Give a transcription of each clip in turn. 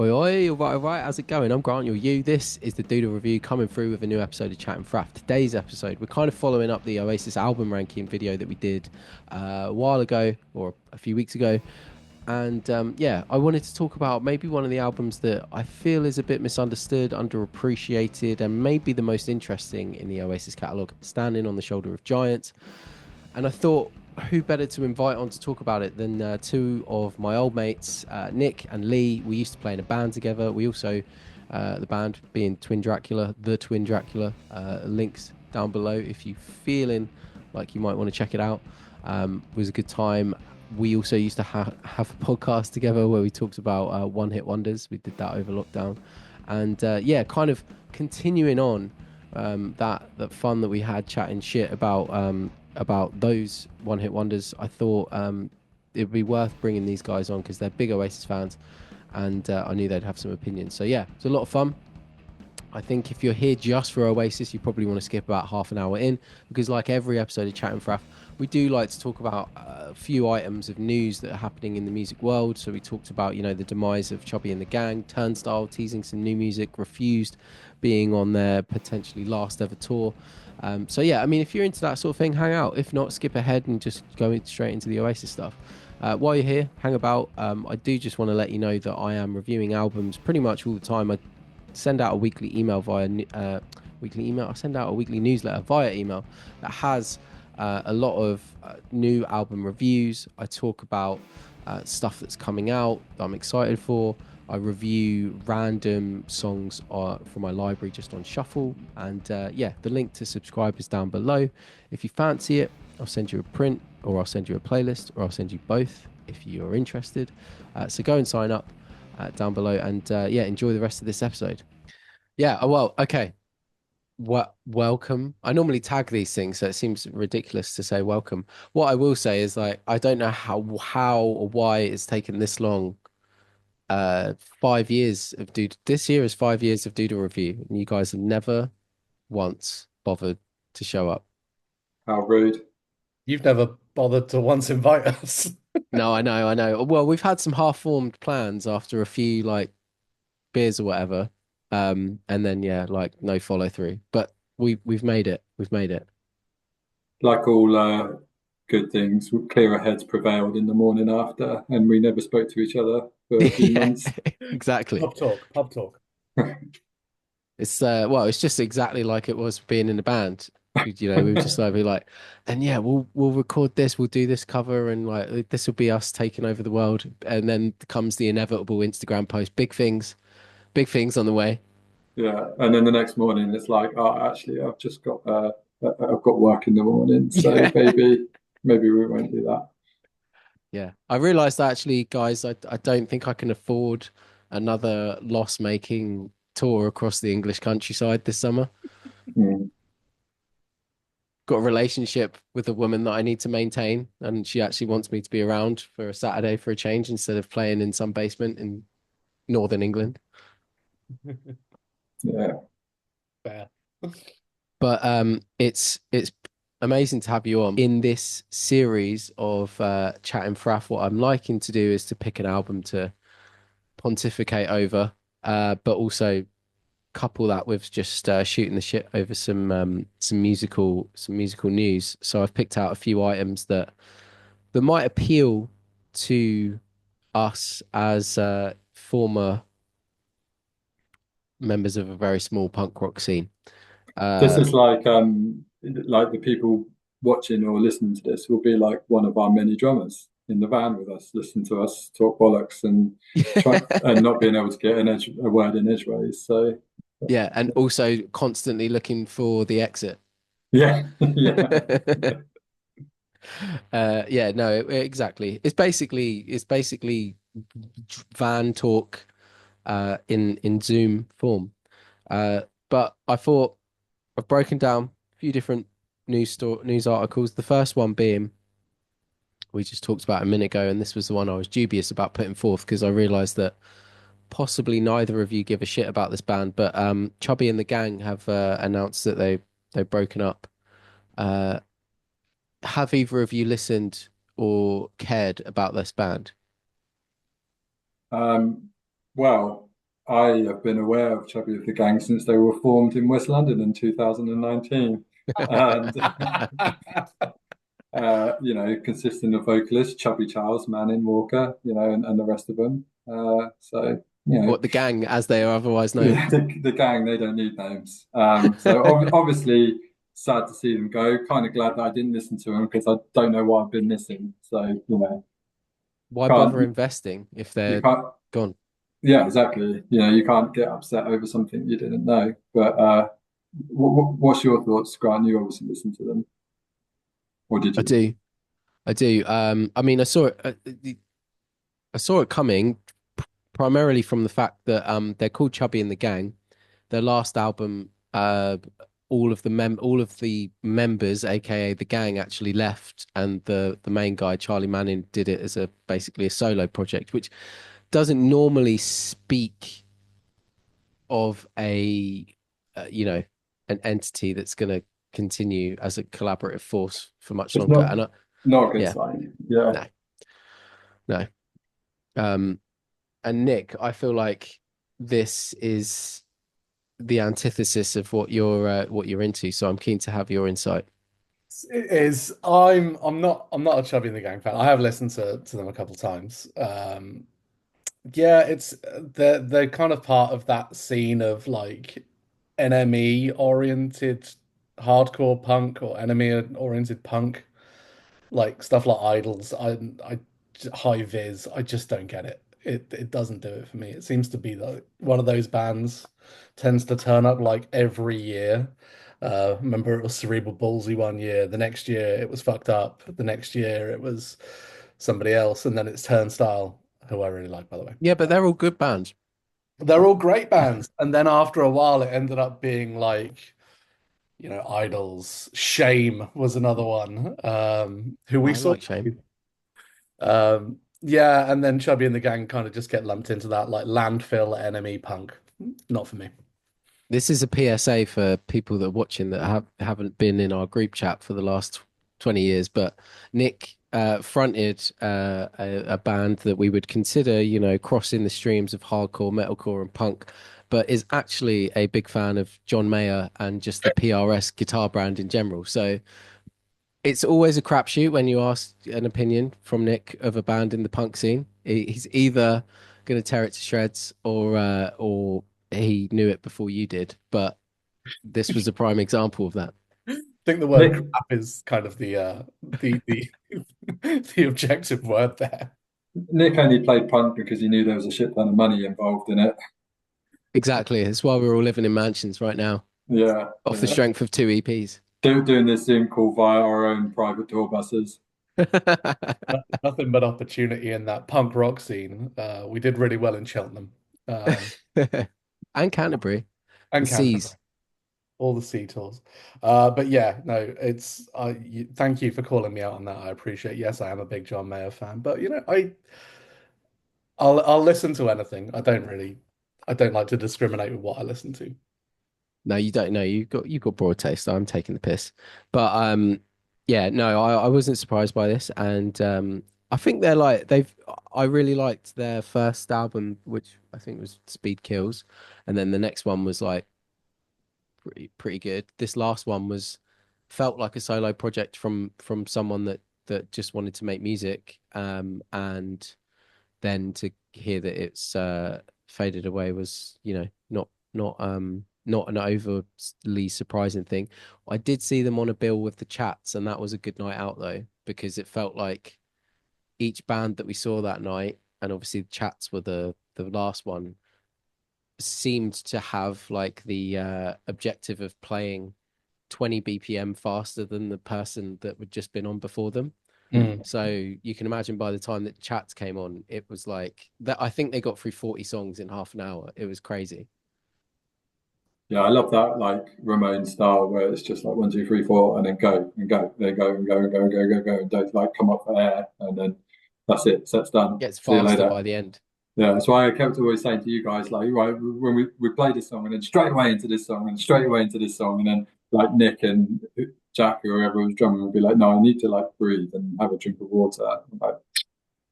Oi, oi, all right, how's it going? I'm Grant, you're you. This is the Doodle Review coming through with a new episode of Chatting Fraff. Today's episode, we're kind of following up the Oasis album ranking video that we did a while ago or a few weeks ago. And yeah, I wanted to talk about maybe one of the albums that I feel is a bit misunderstood, underappreciated, and maybe the most interesting in the Oasis catalogue, Standing on the Shoulder of Giants. And I thought, who better to invite on to talk about it than two of my old mates, Nick and Lee. We used to play in a band together. We also, the band being Twin Dracula, the Twin Dracula. Links down below if you're feeling like you might want to check it out. It was a good time. We also used to have a podcast together where we talked about one-hit wonders. We did that over lockdown. And yeah, kind of continuing on that fun that we had chatting shit about those one-hit wonders. I thought it'd be worth bringing these guys on because they're big Oasis fans, and I knew they'd have some opinions. So yeah, it's a lot of fun. I think if you're here just for Oasis, you probably want to skip about half an hour in because, like every episode of Chatting Fraff, we do like to talk about a few items of news that are happening in the music world. So we talked about, the demise of Chubby and the Gang, Turnstile teasing some new music, Refused being on their potentially last ever tour. So yeah, I mean, if you're into that sort of thing, hang out. If not, skip ahead and just go straight into the Oasis stuff. While you're here, hang about. I do just want to let you know that I am reviewing albums pretty much all the time. I send out a weekly email via weekly email. I send out a weekly newsletter via email that has a lot of new album reviews. I talk about stuff that's coming out that I'm excited for. I review random songs from my library just on shuffle. And yeah, the link to subscribe is down below. If you fancy it, I'll send you a print, or I'll send you a playlist, or I'll send you both if you're interested. So go and sign up down below, and yeah, enjoy the rest of this episode. Yeah, well, okay. Welcome. I normally tag these things, so it seems ridiculous to say welcome. What I will say is, like, I don't know how or why it's taken this long. 5 years of Doodle. This year is 5 years of Doodle Review, and you guys have never once bothered to show up. How rude. You've never bothered to once invite us. No, I know, I know. Well, we've had some half-formed plans after a few like beers or whatever. And then yeah, like no follow through. But we've made it. We've made it. Like all good things, clearer heads prevailed in the morning after, and we never spoke to each other for a few Yeah, months. exactly. Pub talk, pub talk. It's well, it's just exactly like it was being in the band. We were just like, and yeah, we'll record this, we'll do this cover, and like this will be us taking over the world. And then comes the inevitable Instagram post, big things on the way. Yeah, and then the next morning it's like, oh, actually, I've got work in the morning, so Yeah. maybe we won't do that. Yeah. I realized actually, guys, I don't think I can afford another loss-making tour across the English countryside this summer. Mm. Got a relationship with a woman that I need to maintain, and she actually wants me to be around for a Saturday for a change instead of playing in some basement in Northern England. Yeah. Fair. But it's amazing to have you on in this series of Chatting Fraff. What I'm liking to do is to pick an album to pontificate over, but also couple that with just shooting the shit over some musical news. So I've picked out a few items that might appeal to us as former members of a very small punk rock scene. This Uh, is like the people watching or listening to this will be like one of our many drummers in the van with us, listen to us talk bollocks and try and not being able to get a word in edgeways. So yeah, and also constantly looking for the exit. yeah, yeah. Yeah, no, exactly. It's basically van talk in Zoom form. But I thought I've broken down a few different news articles. The first one being we just talked about a minute ago, and this was the one I was dubious about putting forth because I realised that possibly neither of you give a shit about this band. But Chubby and the Gang have announced that they've broken up. Uh, have either of you listened or cared about this band? Um, well, I have been aware of Chubby the Gang since they were formed in West London in 2019. And consisting of vocalists, Chubby Charles, Manning, Walker, and the rest of them. What the gang, as they are otherwise known. Yeah, the gang, they don't need names. Obviously sad to see them go. Kind of glad that I didn't listen to them because I don't know what I've been missing. So, Why can't bother investing if you they're can't gone? yeah, exactly. You can't get upset over something you didn't know. But what's your thoughts, Grant? You obviously listened to them, or did I you? do. I do. I mean, I saw it coming primarily from the fact that they're called Chubby and the Gang. Their last album, all of the members, aka the gang, actually left, and the main guy, Charlie Manning, did it as a basically a solo project, which doesn't normally speak of an entity that's going to continue as a collaborative force for much It's longer. not And not a good yeah, sign. Yeah. no, no. Um, and Nick, I feel like this is the antithesis of what you're into. So I'm keen to have your insight. It is. I'm not a Chubby and the Gang fan. I have listened to them a couple of times. Yeah, it's they're kind of part of that scene of like NME oriented hardcore punk or enemy oriented punk, like stuff like Idols. I High Vis. I just don't get it. It doesn't do it for me. It seems to be like one of those bands tends to turn up like every year. Remember it was Cerebral Ballsy one year. The next year it was Fucked Up. The next year it was somebody else, and then it's Turnstile, who I really like, by the way. Yeah, but they're all good bands. They're all great bands. And then after a while, it ended up being like, Idols. Shame was another one, who we I saw. like Shame. Yeah, and then Chubby and the Gang kind of just get lumped into that like landfill enemy punk. Not for me. This is a PSA for people that are watching that haven't been in our group chat for the last 20 years. But Nick fronted a band that we would consider, crossing the streams of hardcore, metalcore, and punk, but is actually a big fan of John Mayer and just the PRS guitar brand in general. So it's always a crapshoot when you ask an opinion from Nick of a band in the punk scene. He's either going to tear it to shreds or he knew it before you did. But this was a prime example of that. I think the word Nick crap is kind of the the objective word there. Nick only played punk because he knew there was a shit ton of money involved in it. Exactly. That's why we're all living in mansions right now, Yeah, off the yeah. strength of two EPs. Doing this Zoom call via our own private tour buses. Nothing but opportunity in that punk rock scene. We did really well in Cheltenham, And Canterbury, and the Canterbury, seas. all the sea tours. But yeah, no, thank you for calling me out on that. I appreciate. Yes, I am a big John Mayer fan, but I'll listen to anything. I don't like to discriminate with what I listen to. No, you don't know. You've got broad taste. I'm taking the piss. But yeah, no, I wasn't surprised by this. And I think I really liked their first album, which I think was Speed Kills. And then the next one was like pretty good. This last one felt like a solo project from someone that just wanted to make music. And then to hear that it's faded away was, not an overly surprising thing. I did see them on a bill with the Chats, and that was a good night out though, because it felt like each band that we saw that night, and obviously the Chats were the last one, seemed to have like the objective of playing 20 BPM faster than the person that had just been on before them. Mm. So you can imagine by the time that Chats came on, it was like that. I think they got through 40 songs in half an hour. It was crazy. Yeah, I love that like Ramon style where it's just like 1, 2, 3, 4, and then go and go, then go and go and go and go and go, go, and don't like come up for air, and then that's it. Set's done. Gets See you faster later. by the end. Yeah, that's why I kept always saying to you guys, like, right, when we play this song and then straight away into this song and straight away into this song, and then like Nick and Jack or whoever was drumming would be like, no, I need to like breathe and have a drink of water. I'm like,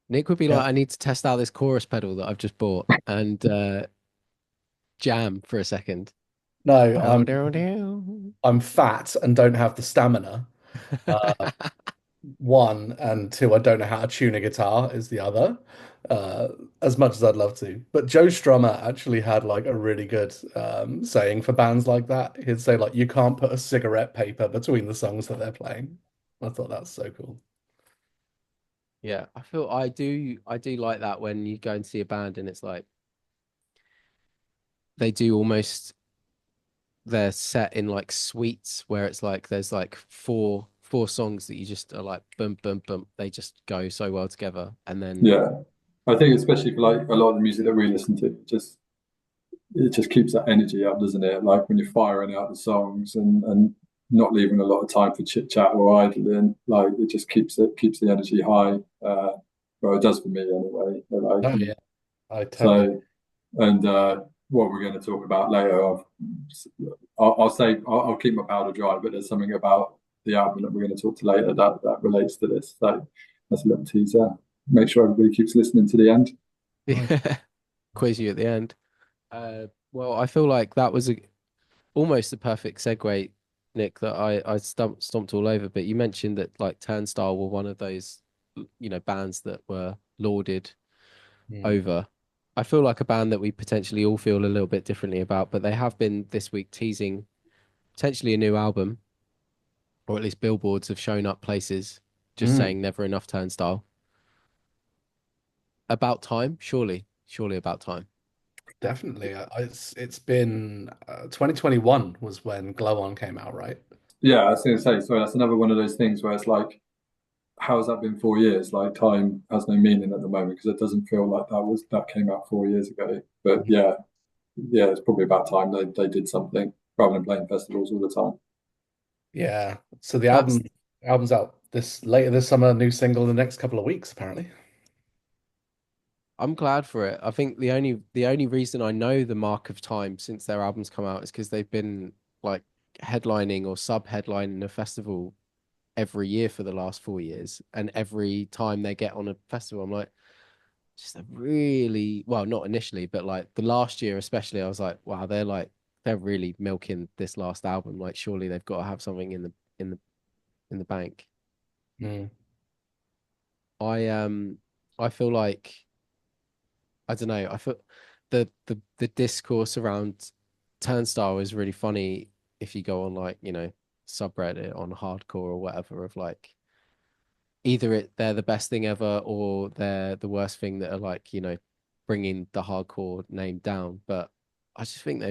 Nick would be Yeah. like, I need to test out this chorus pedal that I've just bought. And jam for a second. No, Down, down, down. I'm fat and don't have the stamina. One, and two, I don't know how to tune a guitar is the other. Uh, as much as I'd love to. But Joe Strummer actually had like a really good saying for bands like that. He'd say like you can't put a cigarette paper between the songs that they're playing. I thought that's so cool. Yeah, I do like that when you go and see a band and it's like they do almost they're set in like suites where it's like there's like four songs that you just are like boom boom boom, they just go so well together, and then Yeah, I think especially for like a lot of the music that we listen to, it just keeps that energy up, doesn't it? Like when you're firing out the songs and not leaving a lot of time for chit chat or idling, like it just keeps the energy high. Well, it does for me anyway. Like, Oh yeah, I totally. so, and what we're going to talk about later, I'll say I'll keep my powder dry, but there's something about the album that we're going to talk to later that relates to this. So that's a little teaser. Make sure everybody keeps listening to the end. Nice. quiz you at the end. Well, I feel like that was almost the perfect segue, Nick, that I stomped all over. But you mentioned that like Turnstile were one of those, bands that were lauded Mm. over. I feel like a band that we potentially all feel a little bit differently about, but they have been this week teasing potentially a new album, or at least billboards have shown up places just Mm. saying never enough Turnstile. About time, surely, surely about time. Definitely. It's been 2021 was when Glow On came out, right? Yeah, I was going to say, sorry, that's another one of those things where it's like, how has that been 4 years? Like time has no meaning at the moment because it doesn't feel like that came out 4 years ago. But Mhm. yeah, it's probably about time they did something rather than playing festivals all the time. Yeah. So the That's album's out this later this summer, new single in the next couple of weeks, apparently. I'm glad for it. I think the only reason I know the Mark of Time since their albums come out is because they've been like headlining or sub-headlining a festival every year for the last 4 years, and every time they get on a festival, I'm like, just a really well, not initially, but like the last year especially, I was like, wow, they're really milking this last album. Like, surely they've got to have something in the in the bank. Mm. I I feel like I don't know. I feel the discourse around Turnstile is really funny if you go on like, subreddit on hardcore or whatever of like either they're the best thing ever or they're the worst thing that are like, bringing the hardcore name down. But I just think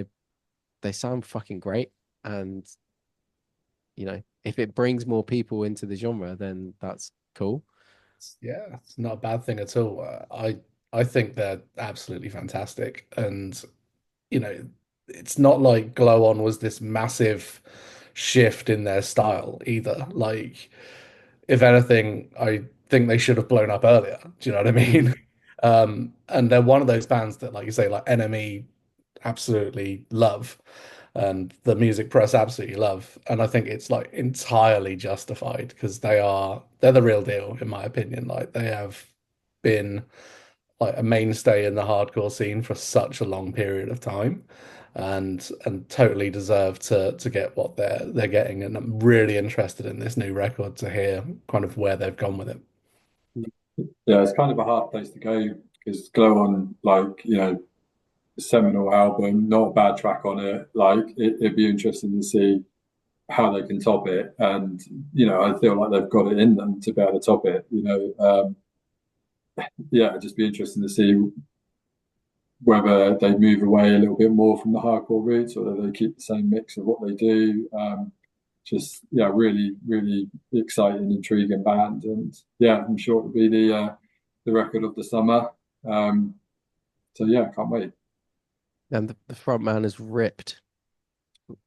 they sound fucking great, and if it brings more people into the genre, then that's cool. Yeah, it's not a bad thing at all. I think they're absolutely fantastic, and it's not like Glow On was this massive shift in their style either. Like, if anything, I think they should have blown up earlier. Do you know what I Mm. mean? And they're one of those bands that, like you say, like Enemy absolutely love, and the music press absolutely love. And I think it's like entirely justified because they're the real deal, in my opinion. Like they have been like a mainstay in the hardcore scene for such a long period of time and totally deserve to get what they're getting. And I'm really interested in this new record to hear kind of where they've gone with it. Yeah, it's kind of a hard place to go because Glow On, like, a seminal album, not a bad track on it. Like, it'd be interesting to see how they can top it. And, I feel like they've got it in them to be able to top it. Yeah, it'd just be interesting to see whether they move away a little bit more from the hardcore roots or whether they keep the same mix of what they do. Just yeah, really, really exciting, intriguing band, and yeah, I'm sure it'll be the record of the summer. Um, so yeah, can't wait. And the front man is ripped.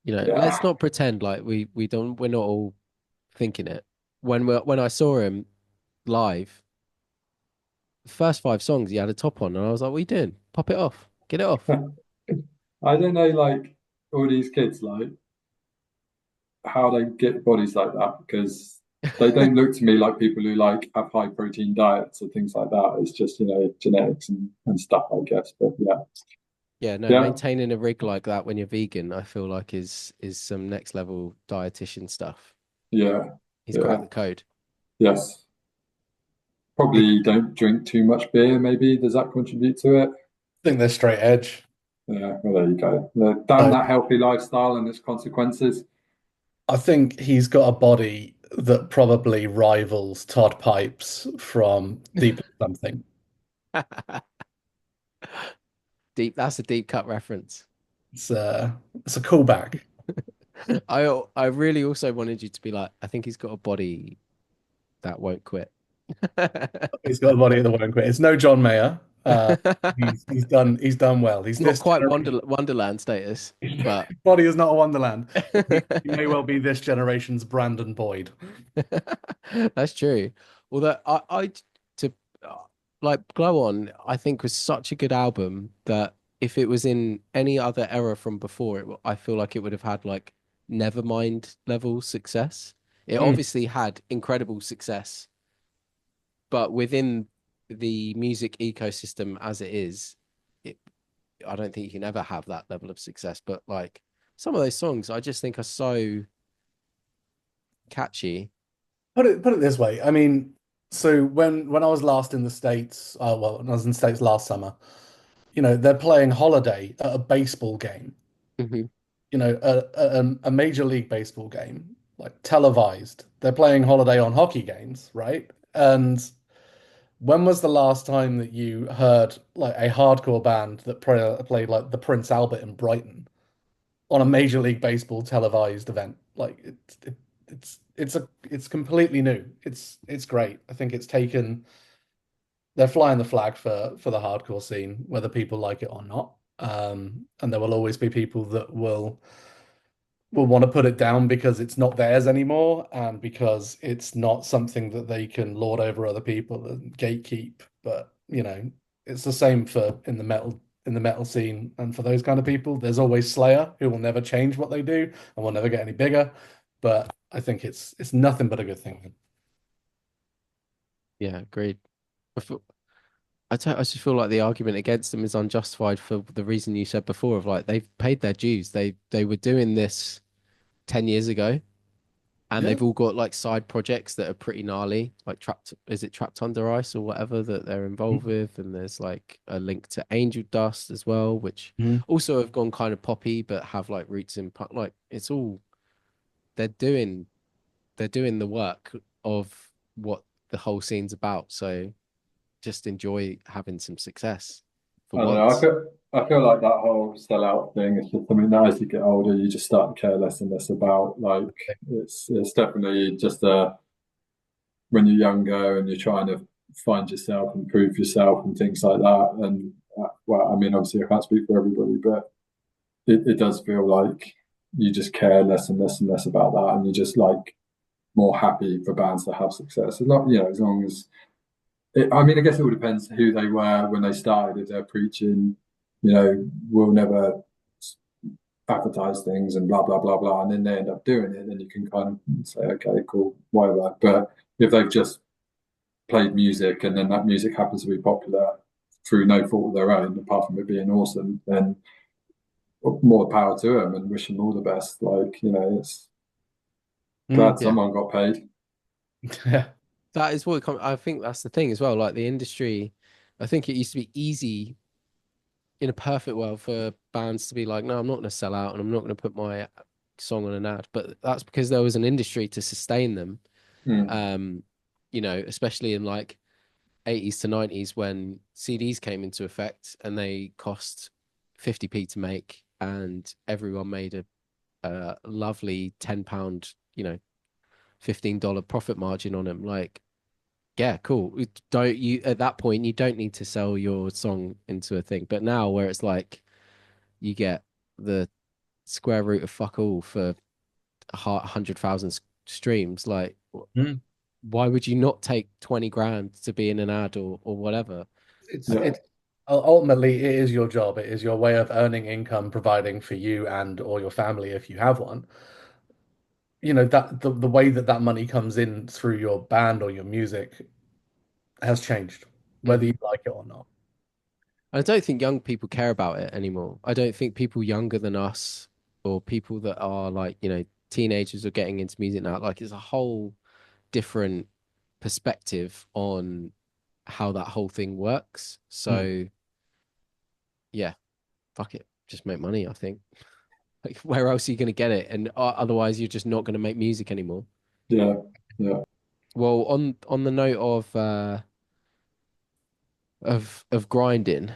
Let's Yeah, not pretend like we're not all thinking it. When I saw him live, the first 5 songs he had a top on, and I was like, "What are you doing? Pop it off, get it off." I don't know, like all these kids, like how they get bodies like that because they don't look to me like people who like have high protein diets or things like that. It's just genetics and stuff, I guess. But yeah, Yeah, no, Yeah, maintaining a rig like that when you're vegan, I feel like is some next level dietitian stuff. yeah, He's cracked yeah, the code. yes. I Probably don't drink too much beer, maybe. Does that contribute to it? think they're straight edge. Yeah, well, there you go. Damn So that healthy lifestyle and its consequences. I think he's got a body that probably rivals Todd Pipes from Deep Something. Deep, that's a deep cut reference. It's a callback. I really also wanted you to be like, I think he's got a body that won't quit. He's got a body that won't quit. It's no John Mayer. He's done well. He's Not this quite generation. Wonderland status, but His body is not a wonderland. He may well be this generation's Brandon Boyd. that's true. Although to uh, like Glow On, I think was such a good album that if it was in any other era from before, I feel like it would have had like Nevermind level success. It Mm. obviously had incredible success, but within the music ecosystem as it is, it, I don't think you can ever have that level of success. But like some of those songs, I just think are so catchy. Put it this way. I mean, so when I was last in the States, well, when I was in the States last summer, they're playing Holiday at a baseball game, Hmm. a Major League Baseball game, like televised. They're playing Holiday on hockey games, right? And when was the last time that you heard like a hardcore band that played like the Prince Albert in Brighton on a Major League Baseball televised event? Like it's completely new. It's great. I think it's taken they're flying the flag for the hardcore scene, whether people like it or not. And there will always be people that will want to put it down because it's not theirs anymore and because it's not something that they can lord over other people and gatekeep. But it's the same for in the metal scene and for those kind of people. There's always Slayer who will never change what they do and will never get any bigger. But I think it's nothing but a good thing. Yeah, agreed. I feel, I just feel like the argument against them is unjustified for the reason you said before of like they've paid their dues. They were doing this 10 years ago and Yeah. they've all got like side projects that are pretty gnarly, like Trapped Under Ice or whatever that they're involved with, and there's like a link to Angel Dust as well, which Mhm. also have gone kind of poppy but have like roots in punk. Like it's all they're doing they're doing the work of what the whole scene's about. So just enjoy having some success for I don't know. once. I feel like that whole sellout thing is just something that as you get older, you just start to care less and less about. Like it's definitely just when you're younger and you're trying to find yourself and prove yourself and things like that. And well, I mean, obviously, I can't speak for everybody, but it does feel like you just care less and less and less about that, and you're just like more happy for bands to have success. As long, as long as I mean, I guess it all depends who they were when they started. If they're preaching, we'll never advertise things and blah blah blah blah, and then they end up doing it, then you can kind of say, okay, cool, whatever. But if they've just played music and then that music happens to be popular through no fault of their own, apart from it being awesome, then more power to them and wish them all the best. Like, it's glad Yeah, someone got paid. Yeah. that is what I think that's the thing as well. Like the industry, I think it used to be easy in a perfect world for bands to be like, no, I'm not going to sell out and I'm not going to put my song on an ad. But that's because there was an industry to sustain them. Mm. Um, especially in like 80s to 90s when CDs came into effect and they cost 50p to make and everyone made a lovely £10, $15 profit margin on them. Like, yeah, cool. Don't you at that point you don't need to sell your song into a thing. But now where it's like you get the square root of fuck all for 100,000 streams, like Mm. why would you not take 20 grand to be in an ad or whatever? It's Yeah. it's ultimately it is your job. It is your way of earning income, providing for you and or your family if you have one. That the way that money comes in through your band or your music has changed, whether Mm. you like it or not. I don't think young people care about it anymore. I don't think people younger than us or people that are like, teenagers or getting into music now, like it's a whole different perspective on how that whole thing works. Hmm. So yeah, fuck it. Just make money, I think. Like where else are you going to get it? And otherwise you're just not going to make music anymore. Yeah, yeah. Well, on the note of grinding,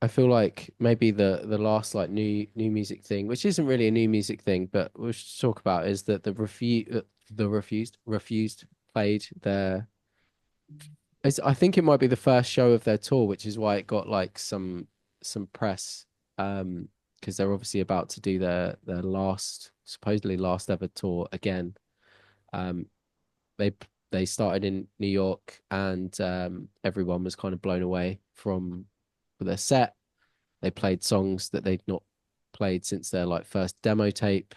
I feel like maybe the last like new music thing, which isn't really a new music thing, but we should talk about is that the refused played their. I think it might be the first show of their tour, which is why it got like some press, because they're obviously about to do their last supposedly last ever tour again. Um, they they started in New York, and everyone was kind of blown away from their set. They played songs that they'd not played since their like first demo tape,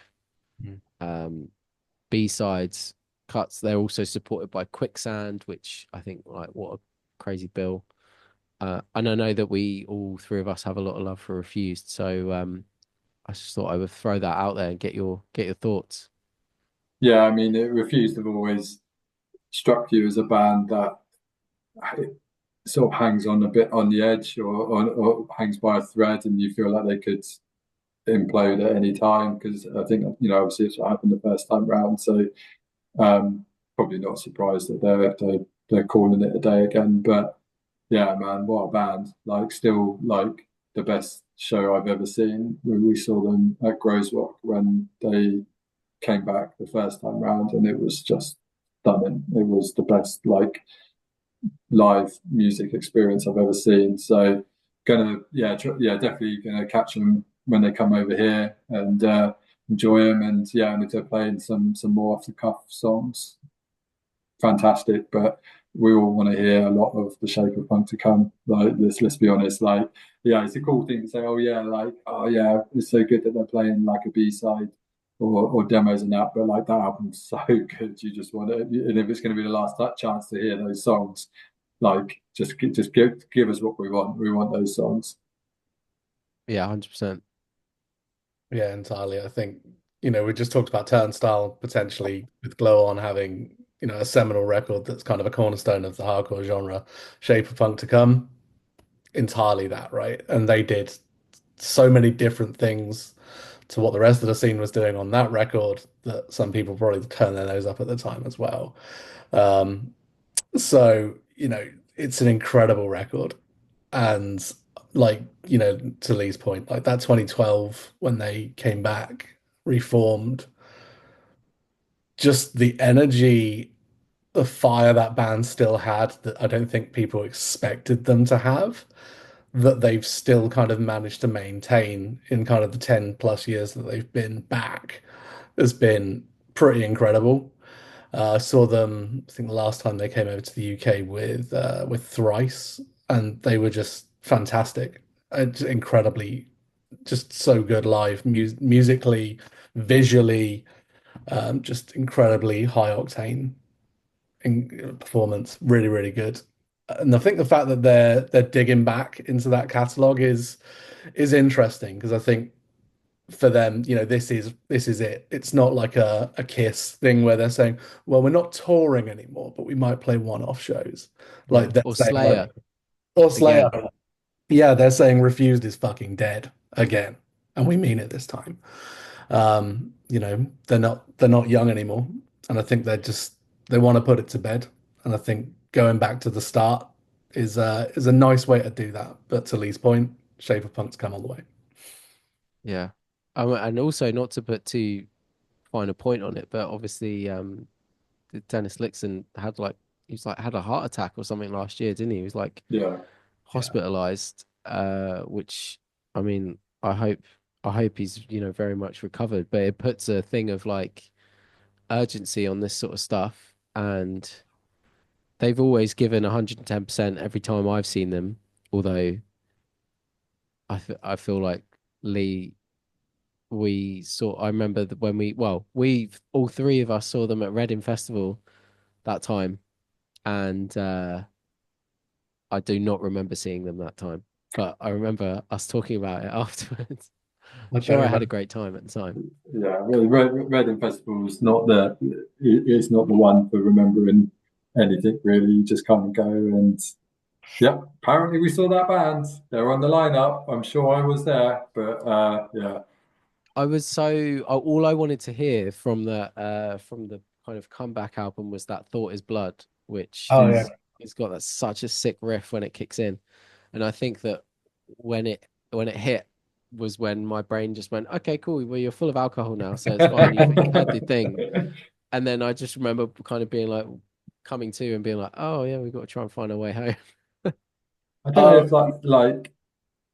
Hmm. um, B-sides, cuts. They're also supported by Quicksand, which I think like what a crazy bill. And I know that we all three of us have a lot of love for Refused, so I just thought I would throw that out there and get your thoughts. Yeah, I mean, it Refused have always struck you as a band that sort of hangs on a bit on the edge or hangs by a thread, and you feel like they could implode at any time because I think obviously it's what happened the first time round. So probably not surprised that they're calling it a day again. But yeah, man, what a band! Like still like the best show I've ever seen. We saw them at Rock when they came back the first time round, and it was just stunning. It was the best like live music experience I've ever seen. So gonna yeah definitely gonna catch them when they come over here and enjoy them. And yeah, and if they're playing some more off the cuff songs, fantastic. But we all want to hear a lot of the Shape of Punk to come. Like this, let's be honest. Like yeah, it's a cool thing to say. Oh yeah, like oh yeah, it's so good that they're playing like a B side. Or demos and that, but like that album's so good, you just want it. And if it's going to be the last chance to hear those songs, like, just give us what we want. We want those songs. Yeah, 100%. Yeah, entirely. I think, we just talked about Turnstile potentially with Glow On having, a seminal record that's kind of a cornerstone of the hardcore genre, Shape of Punk to come. Entirely that, right? And they did so many different things to what the rest of the scene was doing on that record that some people probably turned their nose up at the time as well. Um, so, it's an incredible record. And like, to Lee's point, like that 2012 when they came back, reformed, just the energy, the fire that band still had that I don't think people expected them to have, that they've still kind of managed to maintain in kind of the 10 plus years that they've been back has been pretty incredible. I saw them, I think the last time they came over to the UK with Thrice, and they were just fantastic. Just incredibly, just so good live, musically, visually, just incredibly high octane in performance. Really, really good. And I think the fact that they're digging back into that catalog is interesting because I think for them, this is it. It's not like a Kiss thing where they're saying, well, we're not touring anymore, but we might play one-off shows. Yeah. Like they're Or saying like Slayer or Slayer. again. Yeah, they're saying Refused is fucking dead again. And we mean it this time. They're not young anymore. And I think they want to put it to bed. And I think going back to the start is a nice way to do that. But to Lee's point, Shape of Punk's come all the way. Yeah. And also not to put too fine a point on it, but obviously Dennis Lixon had like he was like had a heart attack or something last year, didn't he? He was like Yeah, Yeah. hospitalized, which I mean, I hope he's, very much recovered, but it puts a thing of like urgency on this sort of stuff. And they've always given 110% every time I've seen them. Although I feel like Lee, I remember that when we all three of us saw them at Reading Festival that time. And I do not remember seeing them that time, but I remember us talking about it afterwards. I Sure, don't I had a remember. great time at the time. Yeah, well, Reading Festival is not it's not the one for remembering anything really. You just kind of go and yeah. Apparently, we saw that band. They're on the lineup. I'm sure I was there, but yeah, I was so all I wanted to hear from the kind of comeback album was that Thought Is Blood, which Oh yeah. is it's got that such a sick riff when it kicks in. And I think that when it hit was when my brain just went, okay, cool, well you're full of alcohol now, so it's fine. You've had the thing. And then I just remember kind of being like coming to and being like, oh yeah, we've got to try and find our way home. I don't know Oh if like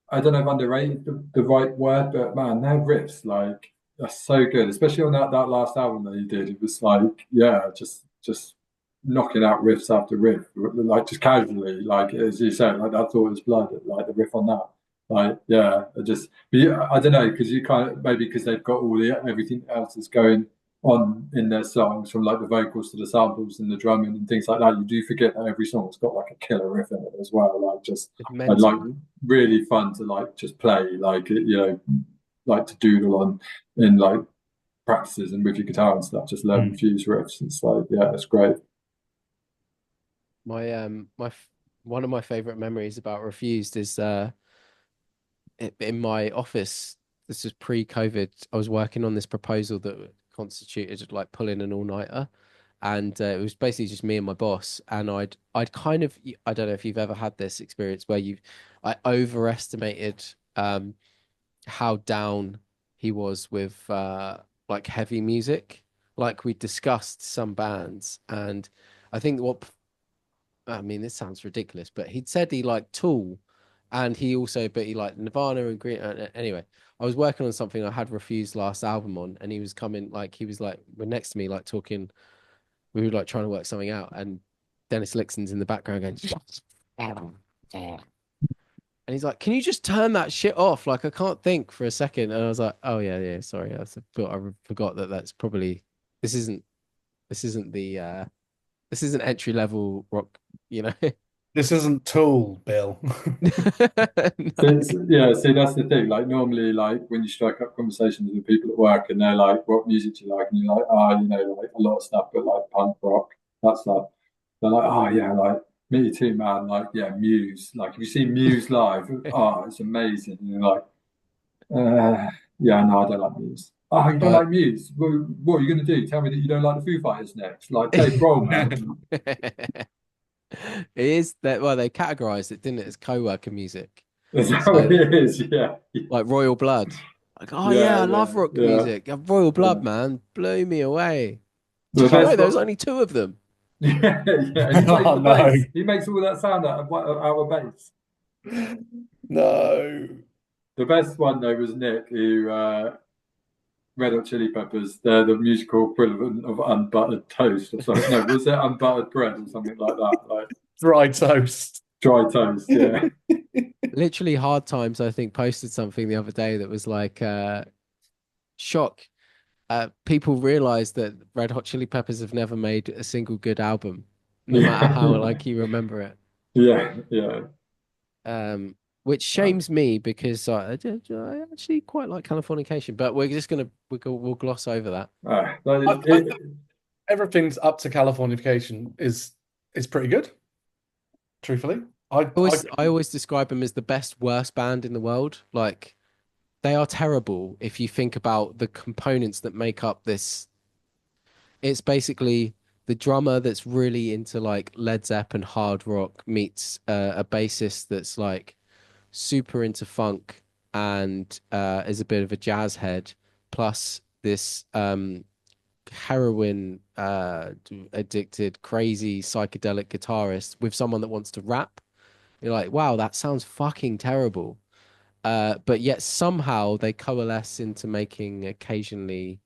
I don't know if underrated the right word, but man, their riffs like are so good, especially on that last album that he did. It was like, yeah, just knocking out riffs after riff, like just casually, like as you said, like I thought it was blood, like the riff on that. Like, yeah, but yeah, I don't know, because you kind of maybe because they've got all the everything else that's going on in their songs, from like the vocals to the samples and the drumming and things like that. You do forget that every song's got like a killer riff in it as well. Like just It's and like mental. really fun to like just play, like like to doodle on in like practices and with your guitar and stuff. Just learn a mm. few riffs. It's like yeah, it's great. One of my favorite memories about Refused is in my office. This was pre-COVID. I was working on this proposal that constituted like pulling an all-nighter, and it was basically just me and my boss. And I'd kind of I don't know if you've ever had this experience where I overestimated how down he was with like heavy music. Like we discussed some bands, and I think what I mean, this sounds ridiculous, but he'd said he liked Tool, and but he liked Nirvana and Green. Anyway, I was working on something I had Refused last album on, and he was coming like he was like we're next to me, like talking. We were like trying to work something out, and Dennis Lixon's in the background going, and he's like, "Can you just turn that shit off? Like, I can't think for a second." And I was like, "Oh yeah, yeah, sorry, I forgot that that's probably this isn't this isn't the this isn't entry level rock, you know." This isn't Tool, Bill. So No. yeah, see that's the thing. Like normally, like when you strike up conversations with people at work, and they're like, "What music do you like?" and you're like, "Ah, like a lot of stuff, but like punk rock, that stuff." They're like, "Oh yeah, like me too, man. Like yeah, Muse. Like if you see Muse live, oh, it's amazing." And you're like, "Yeah, no, I don't like Muse." Oh, you don't But like Muse? What are you gonna do? Tell me that you don't like the Foo Fighters next? Like Dave Grohl, man. it is that well they categorized it, didn't it, as co-worker music. That's how So it is. Yeah, like Royal Blood. Like, oh yeah, yeah, I yeah, love rock yeah. music. Royal Yeah. Blood, man, blew me away. The Did you know best there was part, only two of them? yeah, yeah, and he plays Oh the no. bass. He makes all that sound out of bass. No. The best one though was Nick, who Red Hot Chili Peppers. They're the musical equivalent of unbuttered toast or something. No, was it unbuttered bread or something like that? Like Dry toast. dry toast. Yeah, Literally Hard Times, I think, posted something the other day that was like shock. People realize that Red Hot Chili Peppers have never made a single good album, no matter yeah, how like you remember it. yeah, yeah. Which Uh, shames me because I actually quite like Californication, but we're just gonna we'll gloss over that. like I, everything's up to Californication is pretty good, truthfully. I I always describe them as the best worst band in the world. Like they are terrible if you think about the components that make up this. It's basically the drummer that's really into like Led Zeppelin hard rock meets a bassist that's like super into funk and is a bit of a jazz head, plus this heroin addicted, crazy psychedelic guitarist with someone that wants to rap. You're like, wow, that sounds fucking terrible. But yet somehow they coalesce into making occasionally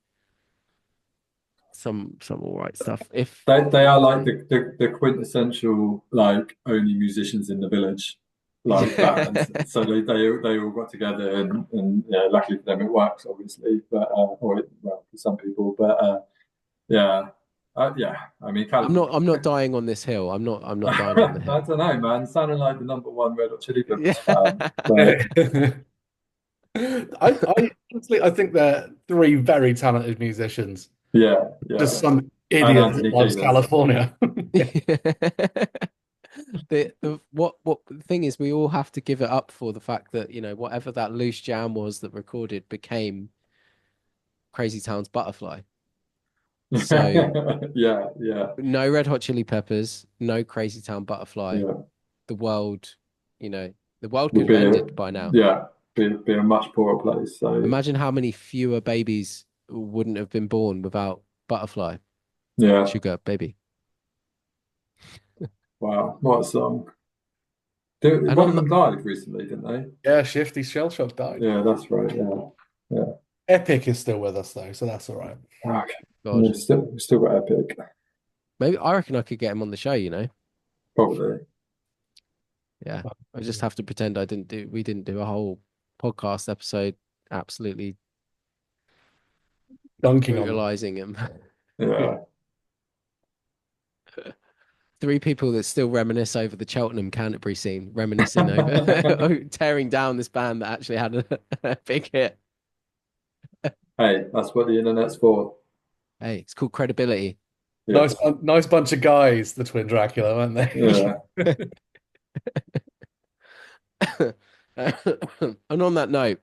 some all right stuff. If they are like the quintessential like only musicians in the village like bands. So they all got together and yeah, luckily for them it works obviously, but well for some people, but yeah. Yeah, I mean, I'm not dying on this hill. I'm not dying on the I hill. don't know, man. Sounding like the #1 Red Hot Chili Peppers fan. Yeah. I honestly, I think they're three very talented musicians. Yeah, Just yeah. some And idiot Anthony that loves Kiedis. California. What the thing is, we all have to give it up for the fact that, you know, whatever that loose jam was that recorded became Crazy Town's Butterfly. So Yeah, yeah, no Red Hot Chili Peppers, no Crazy Town Butterfly. yeah. The world, you know, the world Would could have be ended by now. yeah, be a much poorer place. So Imagine how many fewer babies wouldn't have been born without Butterfly, yeah, Sugar Baby. wow, what a song. And One on of the, them died recently, didn't they? Yeah, Shifty Shell Shock died. Yeah, that's right. Yeah, yeah. Epic is still with us though, so that's all right. Okay. God, We've still got Epic, maybe I reckon I could get him on the show, you know? probably. Yeah. I just have to pretend we didn't do a whole podcast episode absolutely Dunking on them. brutalizing him. Yeah. Three people that still reminisce over the Cheltenham Canterbury scene, reminiscing over tearing down this band that actually had a big hit. Hey, that's what the internet's for. Hey, it's called credibility. Yeah, Nice bunch of guys, the Twin Dracula, weren't they? yeah. And on that note,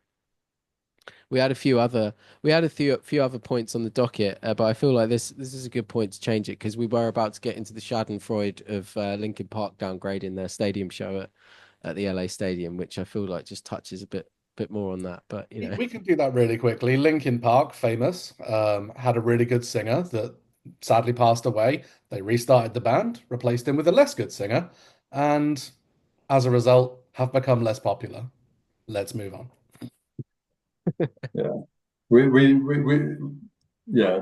we had a few other few other points on the docket, but I feel like this is a good point to change it because we were about to get into the Schadenfreude of Linkin Park downgrading their stadium show at the LA Stadium, which I feel like just touches a bit more on that. But you know, We can do that really quickly. Linkin Park, famous, had a really good singer that sadly passed away. They restarted the band, replaced him with a less good singer, and as a result, have become less popular. Let's move on. Yeah. We yeah,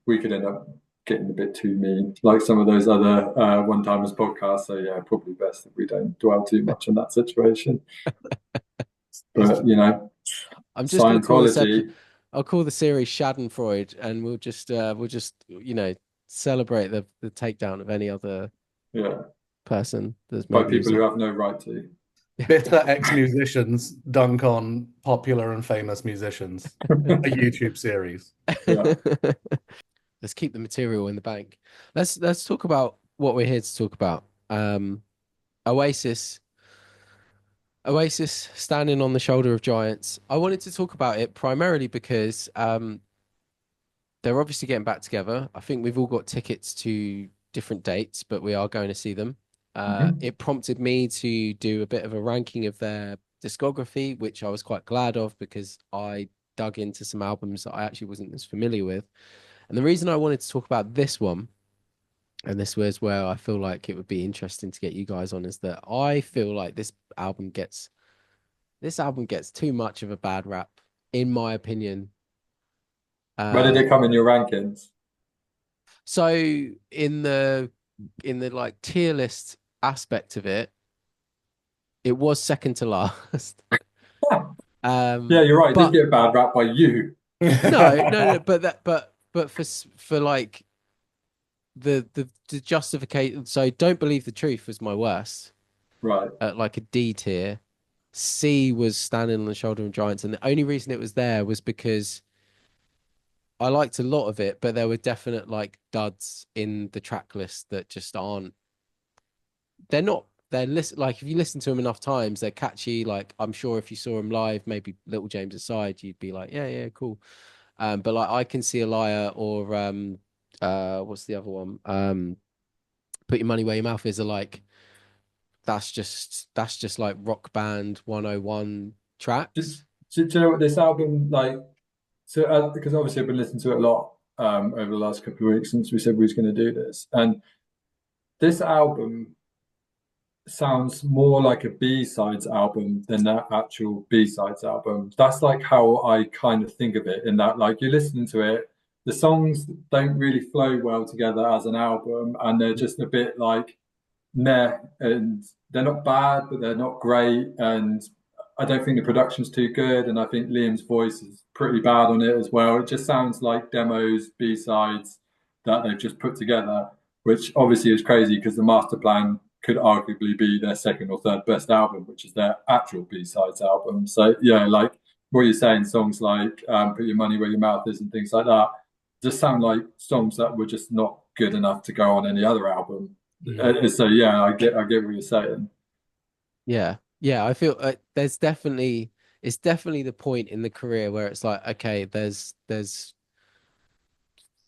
we could end up getting a bit too mean, like some of those other one-timers podcasts. So yeah, probably best that we don't dwell too much on that situation. But you know, I'm just going to call this Scientology. I'll call the series Schadenfreude, and we'll just you know celebrate the takedown of any other Yeah, person that's by made people music. who have no right to. Bitter ex-musicians dunk on popular and famous musicians. A YouTube series. Yeah. Let's keep the material in the bank. Let's talk about what we're here to talk about. Oasis. Oasis standing on the shoulder of giants. I wanted to talk about it primarily because they're obviously getting back together. I think we've all got tickets to different dates, but we are going to see them. It prompted me to do a bit of a ranking of their discography, which I was quite glad of because I dug into some albums that I actually wasn't as familiar with. And the reason I wanted to talk about this one, and this was where I feel like it would be interesting to get you guys on, is that I feel like this album gets too much of a bad rap, in my opinion. Where did it come in your rankings? So in the like tier list aspect of it, it was second to last. Yeah, you're right. It did But get a bad rap by you. no, but for like the justification. So Don't Believe the Truth was my worst Right. at like a D tier. C was Standing on the Shoulder of Giants, and the only reason it was there was because I liked a lot of it, but there were definite like duds in the track list that just aren't. Like if you listen to them enough times, they're catchy. Like I'm sure if you saw them live, maybe Little James aside, you'd be like, yeah, cool. But like I Can See a Liar or what's the other one? Put Your Money Where Your Mouth Is are like that's just like Rock Band 101 tracks. Do you know what this album like? So because obviously I've been listening to it a lot over the last couple of weeks since we said we was going to do this, and this album sounds more like a B-sides album than that actual B-sides album. That's like how I kind of think of it, in that like you're listening to it, the songs don't really flow well together as an album, and they're just a bit like meh, and they're not bad, but they're not great, and I don't think the production's too good, and I think Liam's voice is pretty bad on it as well. It just sounds like demos, B-sides, that they've just put together, which obviously is crazy because the Master Plan could arguably be their second or third best album, which is their actual B-sides album. So yeah, like what you're saying, songs like "Put Your Money Where Your Mouth Is" and things like that, just sound like songs that were just not good enough to go on any other album. So yeah, I get what you're saying. Yeah, yeah. I feel there's definitely it's definitely the point in the career where it's like, okay, there's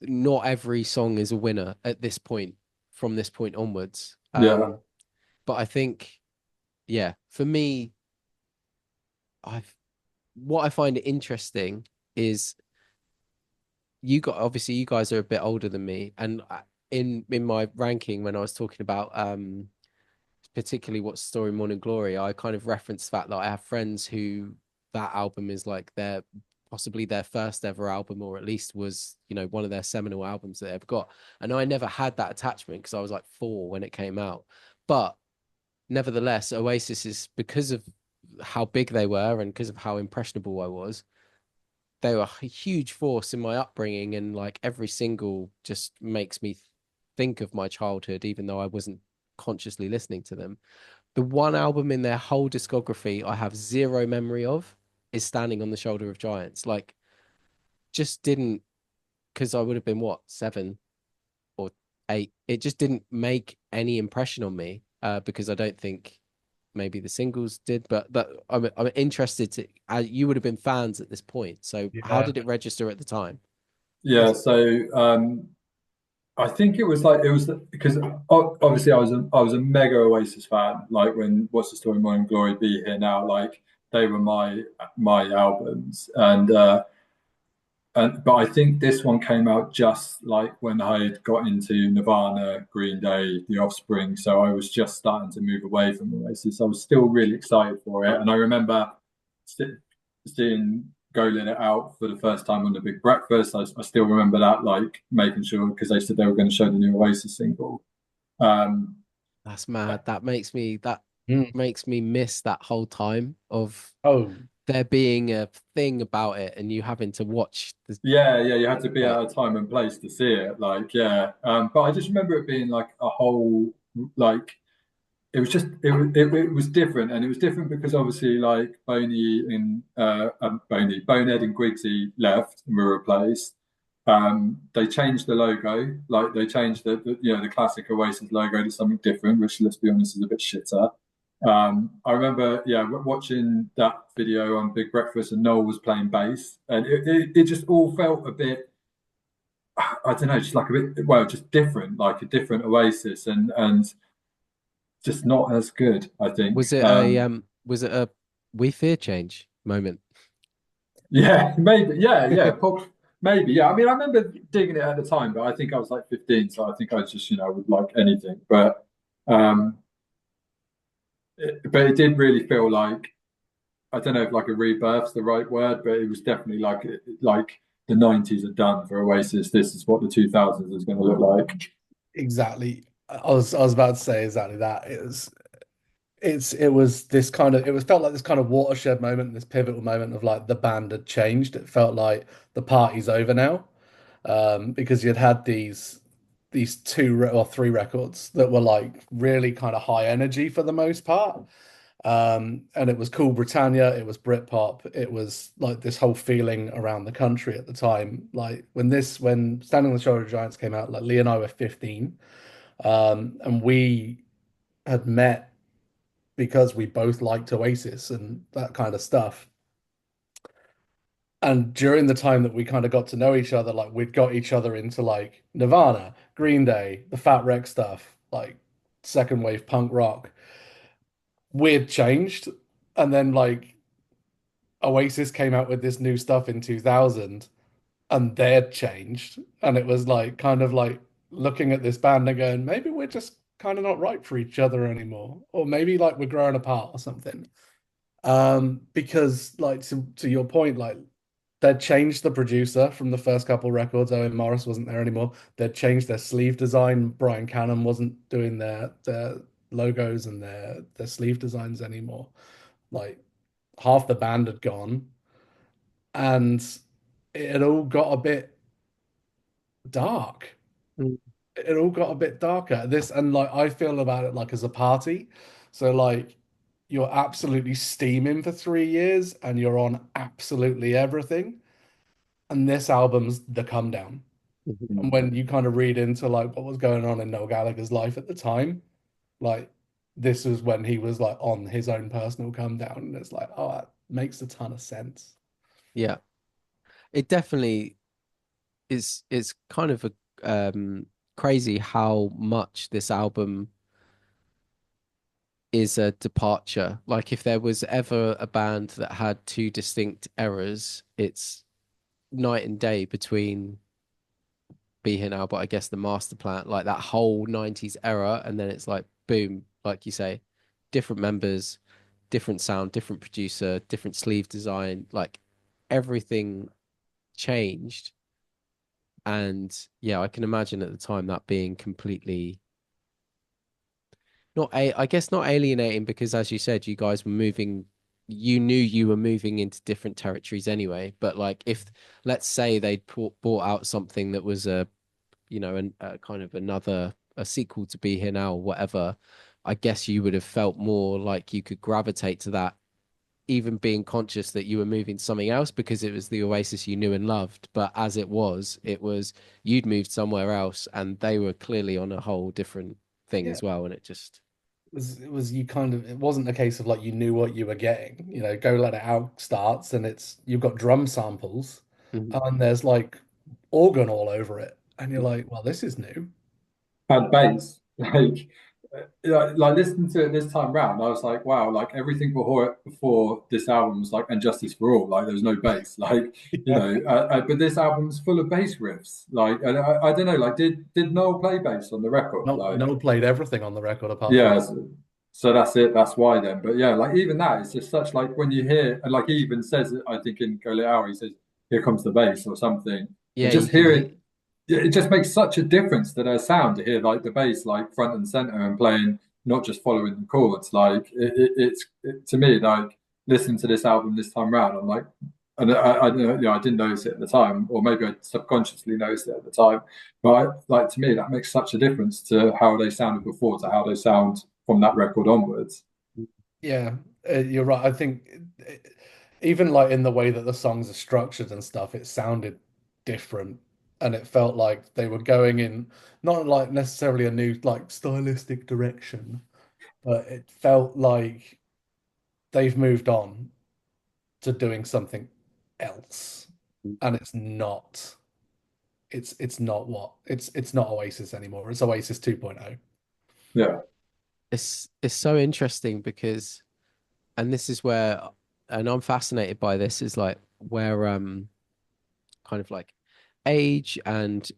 not every song is a winner at this point from this point onwards. Yeah, But I think, yeah, for me, I've what I find interesting is you guys are a bit older than me, and in my ranking when I was talking about particularly What's the Story Morning Glory, I kind of referenced the fact that I have friends who that album is like their possibly their first ever album, or at least was, you know, one of their seminal albums that they've got. And I never had that attachment because I was like 4 when it came out. But nevertheless, Oasis is because of how big they were and because of how impressionable I was, they were a huge force in my upbringing, and like every single just makes me think of my childhood, even though I wasn't consciously listening to them. The one album in their whole discography I have zero memory of is Standing on the Shoulder of Giants. Like, just didn't, because I would have been what, 7 or 8. It just didn't make any impression on me because I don't think maybe the singles did. But I'm interested to, you would have been fans at this point. So how Yeah. did it register at the time? yeah. So I think it was because obviously I was a mega Oasis fan. Like when "What's the Story, Morning Glory," "Be Here Now," like they were my albums, and but I think this one came out just like when I had got into Nirvana, Green Day, The Offspring. So I was just starting to move away from Oasis. I was still really excited for it, and I remember seeing "Go Let It Out" for the first time on the Big Breakfast. I still remember that, like making sure because they said they were going to show the new Oasis single. Um, That's mad. That Mm. makes me miss that whole time of Oh, there being a thing about it and you having to watch the yeah, yeah, you had to be at like a time and place to see it. Like, yeah, but I just remember it being like a whole like it was just it was different, and it was different because obviously like Bonehead and Grigsy left and were replaced. They changed the logo, like they changed the classic Oasis logo to something different, which let's be honest is a bit shitter. I remember, yeah, watching that video on Big Breakfast, and Noel was playing bass, and it just all felt a bit, I don't know, just like a bit, well, just different, like a different Oasis, and just not as good, I think. was it a We Fear Change moment? Yeah, maybe, yeah, maybe, yeah. I mean, I remember digging it at the time, but I think I was like 15, so I think I just, would like anything. Um, but it did really feel like, I don't know if like a rebirth's the right word, but it was definitely like the 90s are done for Oasis. This is what the 2000s is going to look like. exactly. I was about to say exactly that. It was this kind of it was felt like this kind of watershed moment, this pivotal moment of like the band had changed. It felt like the party's over now. Because you'd had these or three records that were like really kind of high energy for the most part. And it was Cool Britannia, it was Britpop, it was like this whole feeling around the country at the time. Like when Standing on the Shoulder of Giants came out, like Lee and I were 15, and we had met because we both liked Oasis and that kind of stuff. And during the time that we kind of got to know each other, like we'd got each other into like Nirvana, Green Day, the Fat Wreck stuff, like second wave punk rock. We'd changed. And then like Oasis came out with this new stuff in 2000 and they'd changed. And it was like kind of like looking at this band and going, maybe we're just kind of not right for each other anymore. Or maybe like we're growing apart or something. Because like to your point, like they'd changed the producer from the first couple records. Owen Morris wasn't there anymore. They'd changed their sleeve design. Brian Cannon wasn't doing their logos and their sleeve designs anymore. Like half the band had gone, and it had all got a bit dark. Mm. It all got a bit darker. This and like I feel about it like as a party. So like you're absolutely steaming for 3 years and you're on absolutely everything. And this album's the come down. And Mm. when you kind of read into like what was going on in Noel Gallagher's life at the time, like this was when he was like on his own personal come down. And it's like, oh, that makes a ton of sense. Yeah, it definitely is. It's kind of a crazy how much this album is a departure. Like if there was ever a band that had two distinct eras, it's night and day between Be Here Now, but I guess the Master Plan, like that whole 90s era, and then it's like boom, like you say, different members, different sound, different producer, different sleeve design, like everything changed. And yeah, I can imagine at the time that being completely not a I guess not alienating because as you said, you guys were moving, you knew you were moving into different territories anyway. But like if let's say they'd brought out something that was a kind of another a sequel to Be Here Now or whatever, I guess you would have felt more like you could gravitate to that, even being conscious that you were moving to something else because it was the Oasis you knew and loved. But as it was you'd moved somewhere else and they were clearly on a whole different thing Yeah, as well. And it just it was you kind of it wasn't a case of like you knew what you were getting. You know, Go Let It Out starts and it's you've got drum samples Mhm. and there's like organ all over it. And you're like, well, this is new. Had bass. Like listening to it this time round, I was like, wow, like everything before this album was like, and Justice for All, like there was no bass, like Yeah. but this album's full of bass riffs. Like, and I don't know, like did Noel play bass on the record? No, Like, Noel played everything on the record apart from yeah, so that's it. That's why then. But yeah, like even that, it's just such like when you hear, and like he even says, it, I think in Go Let Out, he says, "Here comes the bass" or something, and Yeah, you just can hear hear. it. It just makes such a difference to their sound to hear like the bass like front and center and playing, not just following the chords. Like to me like listening to this album this time round, I'm like, and I I didn't notice it at the time, or maybe I subconsciously noticed it at the time. But like to me, that makes such a difference to how they sounded before to how they sound from that record onwards. yeah, you're right. I think even like in the way that the songs are structured and stuff, it sounded different, and it felt like they were going in not like necessarily a new like stylistic direction, but it felt like they've moved on to doing something else, and it's not Oasis anymore. It's Oasis 2.0. Yeah. It's so interesting because, and this is where, and I'm fascinated by this, is like where kind of like age and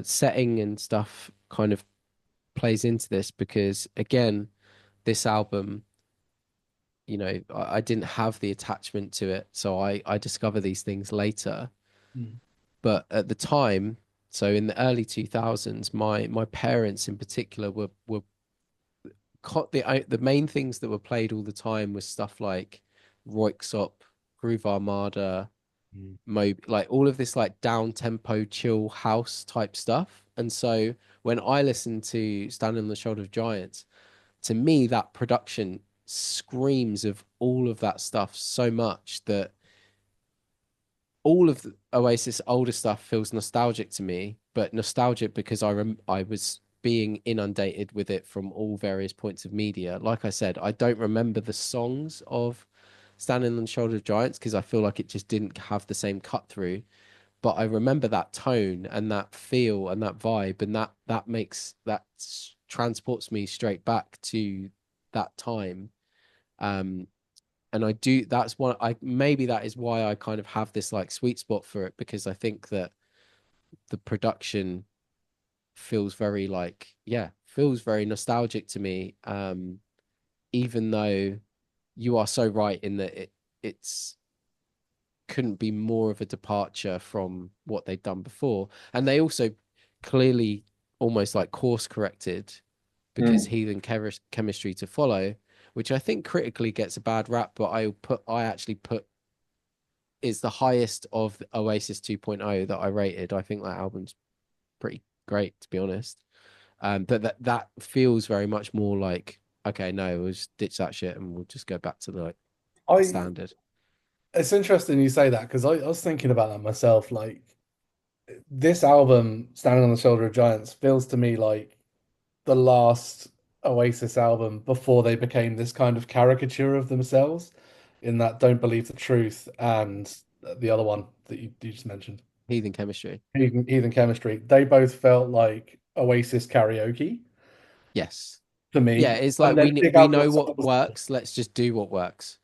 setting and stuff kind of plays into this because again, this album, I didn't have the attachment to it, so I discover these things later. Mm. But at the time, so in the early 2000s, my parents in particular were the main things that were played all the time was stuff like Roixop, Groove Armada, Mm. like all of this like down tempo chill house type stuff. And so when I listen to Standing on the Shoulder of Giants, to me that production screams of all of that stuff so much that all of the Oasis older stuff feels nostalgic to me, but nostalgic because I was being inundated with it from all various points of media. Like I said, I don't remember the songs of Standing on the Shoulder of Giants because I feel like it just didn't have the same cut through. But I remember that tone and that feel and that vibe, and that makes transports me straight back to that time. Um, and I do that's one I maybe that is why I kind of have this like sweet spot for it because I think that the production feels very like feels very nostalgic to me, even though you are so right in that it's couldn't be more of a departure from what they've done before, and they also clearly almost like course corrected because Mm. Heathen Chemistry to follow, which I think critically gets a bad rap, but I actually put is the highest of Oasis 2.0 that I rated. I think that album's pretty great, to be honest. But that feels very much more like, okay, no, we'll just ditch that shit and we'll just go back to the like I standard. It's interesting you say that because I was thinking about that myself. Like this album, Standing on the Shoulder of Giants, feels to me like the last Oasis album before they became this kind of caricature of themselves in that Don't Believe the Truth and the other one that you just mentioned, Heathen chemistry. Heathen Chemistry. They both felt like Oasis karaoke Yes. to Yeah, me. it's like And then Dig we Out Your know Soul what was, works. Let's just do what works.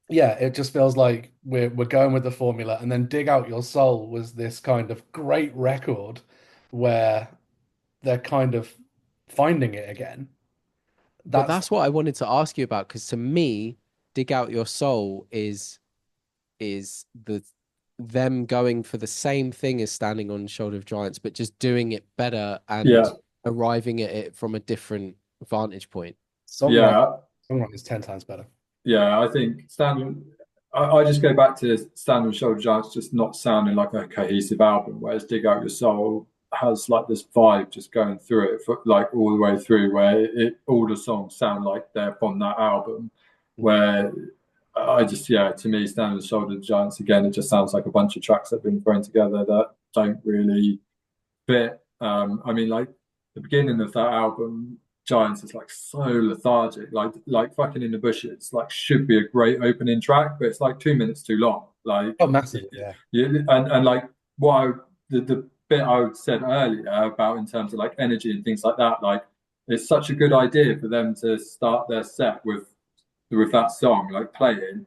yeah, it just feels like we're going with the formula. And then Dig Out Your Soul was this kind of great record where they're kind of finding it again. But That's that's what I wanted to ask you about because to me, dig out your soul is them going for the same thing as standing on the shoulder of giants, but just doing it better Yeah, and arriving at it from a different vantage point. songwriting. yeah, Songwriting is 10 times better. yeah. I think standing. I just go back to Stand on Shoulder Giants just not sounding like a cohesive album, whereas Dig Out Your Soul has like this vibe just going through it, for, like all the way through, where all the songs sound like they're from that album. Mm. Where I just, yeah, to me, Stand on the Shoulder Giants again, it just sounds like a bunch of tracks that have been thrown together that don't really fit. I mean, like the beginning of that album, Giants is like so lethargic, like fucking in the bushes. Like should be a great opening track, but it's like 2 minutes too long. Like, Oh, massively, yeah. and like what the bit I said earlier about in terms of like energy and things like that, like it's such a good idea for them to start their set with that song like playing,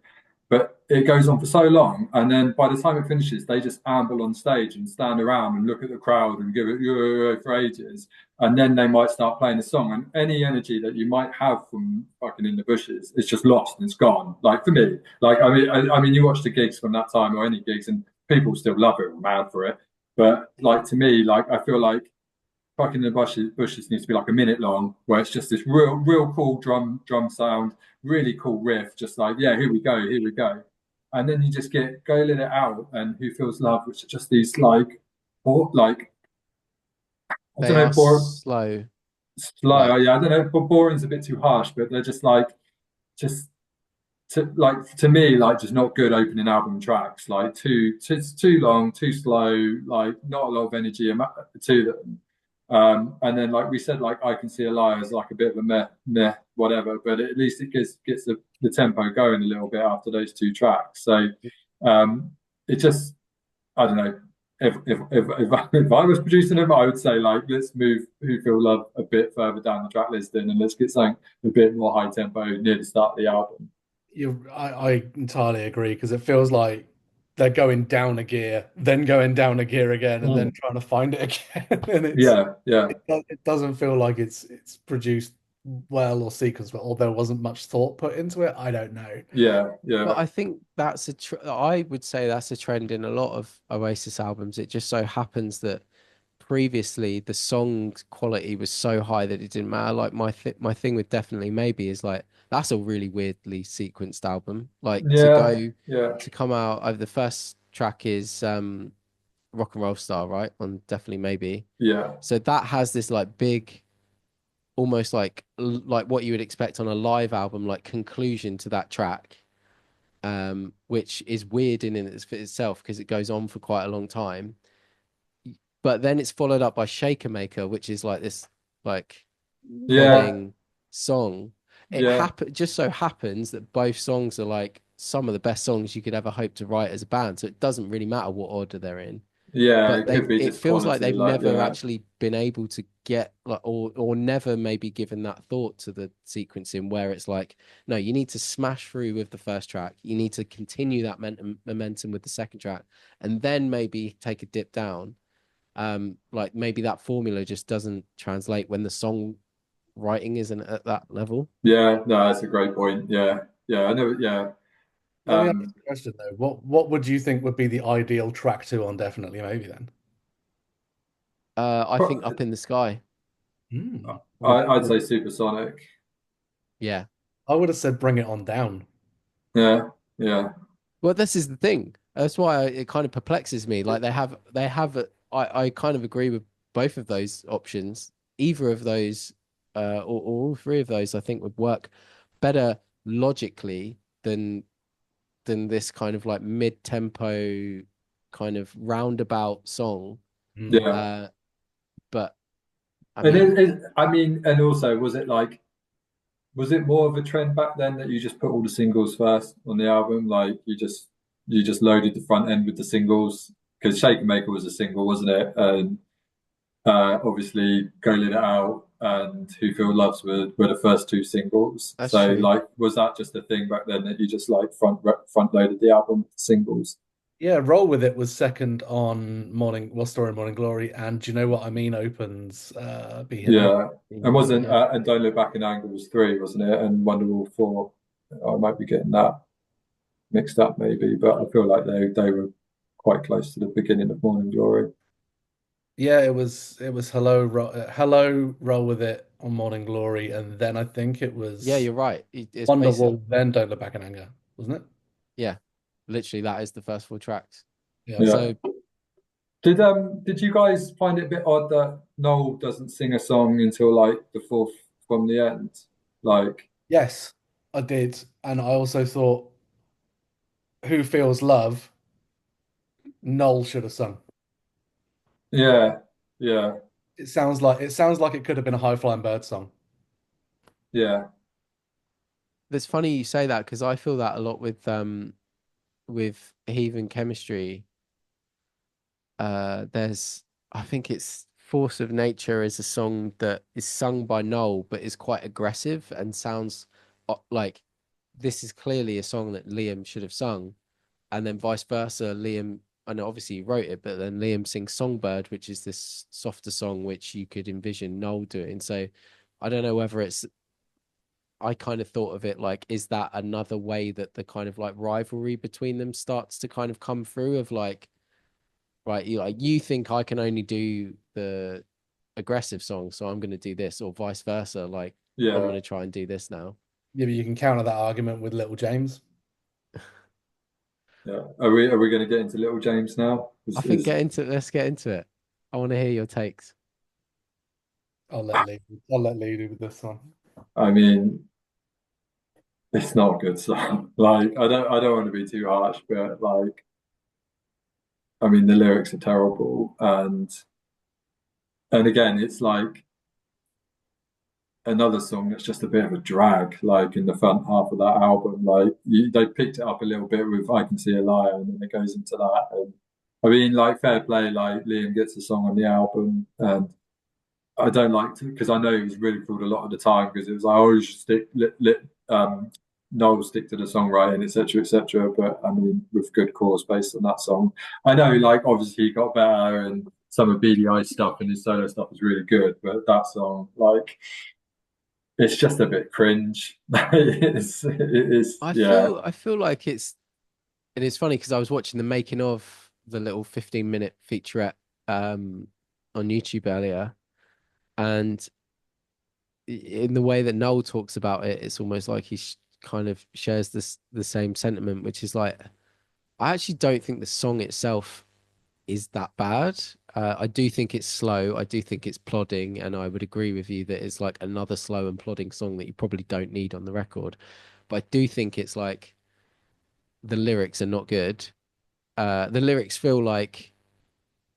but it goes on for so long, and then by the time it finishes, they just amble on stage and stand around and look at the crowd and give it for ages, and then they might start playing the song, and any energy that you might have from fucking in the bushes, it's just lost and it's gone. Like for me, like I mean, you watch the gigs from that time or any gigs, and people still love it, mad for it. But like to me, like I feel like Fucking in the bushes needs to be like a minute long, where it's just this real cool drum sound, really cool riff, just like yeah, here we go, and then you just get Go Let It Out and Who Feels Love, which are just these like I don't They know, are slow, slow, like yeah, I don't know, but boring's a bit too harsh, but they're just like just to me like just not good opening album tracks, like too long, too slow, like not a lot of energy to them. And then like we said, like I Can See a Lie is like a bit of a meh whatever, but at least it gets the tempo going a little bit after those two tracks. So it just I don't know. If I was producing them, I would say like let's move Who Feel Love a bit further down the track listing and let's get something a bit more high tempo near the start of the album. I entirely agree because it feels like they're going down a gear, then going down a gear again, and then Mm. trying to find it again. And Yeah, yeah, it doesn't feel like it's produced well or sequenced well, or there wasn't much thought put into it. I don't know. yeah, but yeah, I think that's I would say that's a trend in a lot of Oasis albums. It just so happens that previously the song quality was so high that it didn't matter. Like my thing with Definitely Maybe is like that's a really weirdly sequenced album. Like yeah, yeah, to come out over the first track is Rock and Roll Star, right? On Definitely Maybe. yeah, So that has this like big almost like what you would expect on a live album, like conclusion to that track, which is weird in itself because it goes on for quite a long time. But then it's followed up by Shaker Maker, which is like this like yeah, plodding song. yeah, Just so happens that both songs are like some of the best songs you could ever hope to write as a band. So it doesn't really matter what order they're in. yeah. But It could be it just feels like quality, they've like never yeah, actually been able to get like or never maybe given that thought to the sequencing where it's like no, you need to smash through with the first track, you need to continue that momentum with the second track, and then maybe take a dip down. Like maybe that formula just doesn't translate when the song writing isn't at that level. yeah. No, that's a great point. Yeah, yeah. I know. Yeah. Let me ask you Um, a question though. What would you think would be the ideal track two on Definitely Maybe then? I think Up in the Sky. Hmm. I'd say Supersonic. Yeah. I would have said Bring It On Down. Yeah, yeah, Well, this is the thing. That's why it kind of perplexes me. Like I kind of agree with both of those options, either of those, or all three of those, I think would work better logically than this kind of like mid-tempo kind of roundabout song. Mm. Yeah. But I And mean, I mean, and also, was it more of a trend back then that you just put all the singles first on the album? Like you just loaded the front end with the singles because Shake and Maker was a single, wasn't it? And obviously Go Let It Out and Who Feel Loves were the first two singles. that's So true. like, was that just a thing back then that you just like front loaded the album with the singles? Yeah, Roll With It was second on Morning, well, Story Morning Glory, and Do You Know What I Mean opens Be Here Now. Yeah, and wasn't Yeah. and Don't Look Back in Anger was three, wasn't it? And Wonderwall four. I might be getting that mixed up maybe, but I feel like they were quite close to the beginning of Morning Glory. Yeah, it was Hello, Roll With It on Morning Glory, and then I think it Yeah, was you're right. It's basically, Wonderwall, then Don't Look Back in Anger, wasn't it? yeah, literally that is the first four tracks. Yeah. Yeah. So Did you guys find it a bit odd that Noel doesn't sing a song until like the fourth from the end? Like, Yes, I did. And I also thought Who Feels Love, Noel should have sung. yeah, yeah, It sounds like it could have been a High Flying Bird song. yeah, it's funny you say that because I feel that a lot with Heathen Chemistry. There's I think it's Force of Nature is a song that is sung by Noel but is quite aggressive and sounds like this is clearly a song that Liam should have sung, and then vice versa. Liam, I know obviously he wrote it, but then Liam sings Songbird, which is this softer song which you could envision Noel doing. So I don't know whether it's I kind of thought of it like, is that another way that the kind of like rivalry between them starts to kind of come through of like, right, you think I can only do the aggressive song, so I'm going to do this, or vice versa. Like, I'm going yeah, to try and do this now. Yeah, but you can counter that argument with Little James. yeah. Are we going to get into Little James now? I think let's get into it. I want to hear your takes. I'll let Lee do this one. I mean, it's not a good song. Like, I don't want to be too harsh, but like, I mean, the lyrics are terrible, and again, it's like another song that's just a bit of a drag, like in the front half of that album. Like they picked it up a little bit with "I Can See a Liar," and then it goes into that. And I mean, like fair play, like Liam gets a song on the album, and I don't like to because I know he was ridiculed a lot of the time because it was like, oh, you should Noel stick to the songwriting, etc., etc. But I mean, with good cause based on that song. I know, like obviously he got better, and some of BDI stuff and his solo stuff was really good, but that song, like it's just a bit cringe. Yeah, I feel like and it's funny because I was watching the making of the little 15-minute featurette on YouTube earlier, and in the way that Noel talks about it, it's almost like kind of shares the same sentiment, which is like, I actually don't think the song itself is that bad. I do think it's slow. I do think it's plodding, and I would agree with you that it's like another slow and plodding song that you probably don't need on the record. But I do think it's like the lyrics are not good. The lyrics feel like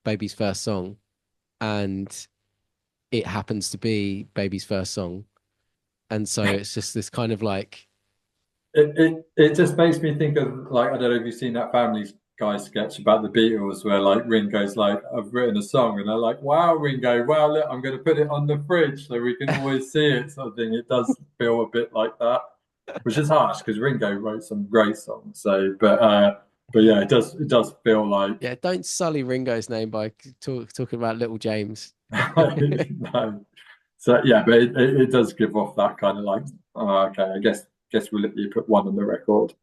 Baby's first song, and it happens to be Baby's first song, and so it's just this kind of like, it just makes me think of like I don't know if you've seen that Family Guy sketch about the Beatles where like Ringo's like I've written a song and they're like wow Ringo wow look I'm going to put it on the fridge so we can always see it sort of thing. It does feel a bit like that, which is harsh because Ringo wrote some great songs. So but yeah it does feel like yeah, don't sully Ringo's name by talking about Little James. no. So yeah, but it does give off that kind of like okay I guess we'll let you put one on the record.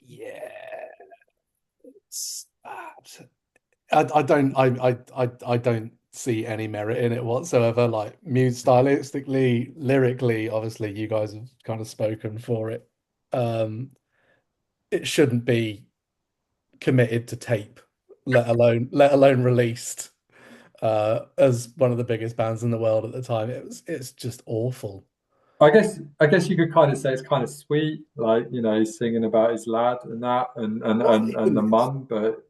Yeah, it's bad. I don't see any merit in it whatsoever. Like stylistically, lyrically, obviously you guys have kind of spoken for it. Um, it shouldn't be committed to tape, let alone released. as one of the biggest bands in the world at the time. It's just awful. I guess you could kind of say it's kind of sweet, like, you know, he's singing about his lad and that, Not and the even, mum, but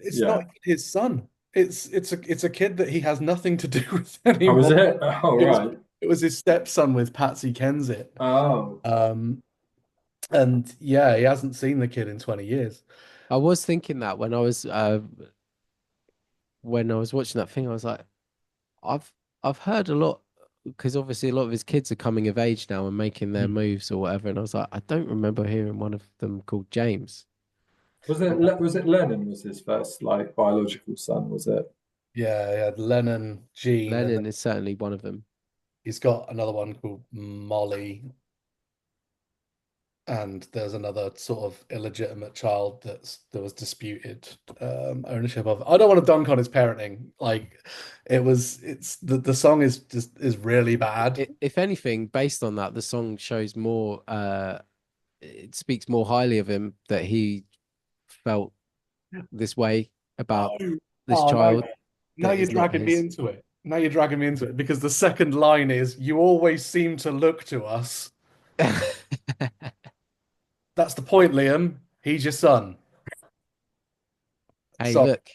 it's not yeah. even his son. It's a kid that he has nothing to do with Oh, was anymore. it? Oh, It was right. it was his stepson with Patsy Kensit. Oh, Um, and yeah, he hasn't seen the kid in 20 years. I was thinking that when I was watching that thing, I was like, I've I've heard a lot because obviously a lot of his kids are coming of age now and making their Mm. moves or whatever, and I was like, I don't remember hearing one of them called James. was it Lennon was his first like biological son? Was it? Yeah, he had Lennon, Gene, and then Lennon is certainly one of them. he's got another one called Molly, and there's another sort of illegitimate child that was disputed ownership of. I don't want to dunk on his parenting. Like it's the song is just is really bad. If anything, based on that, the song shows more. It speaks more highly of him that he felt this way about Oh, this oh no. child Now that you're is not dragging me his. into it. Now you're dragging me into it because the second line is, "You always seem to look to us." That's the point, Liam. He's your son. Hey, So look,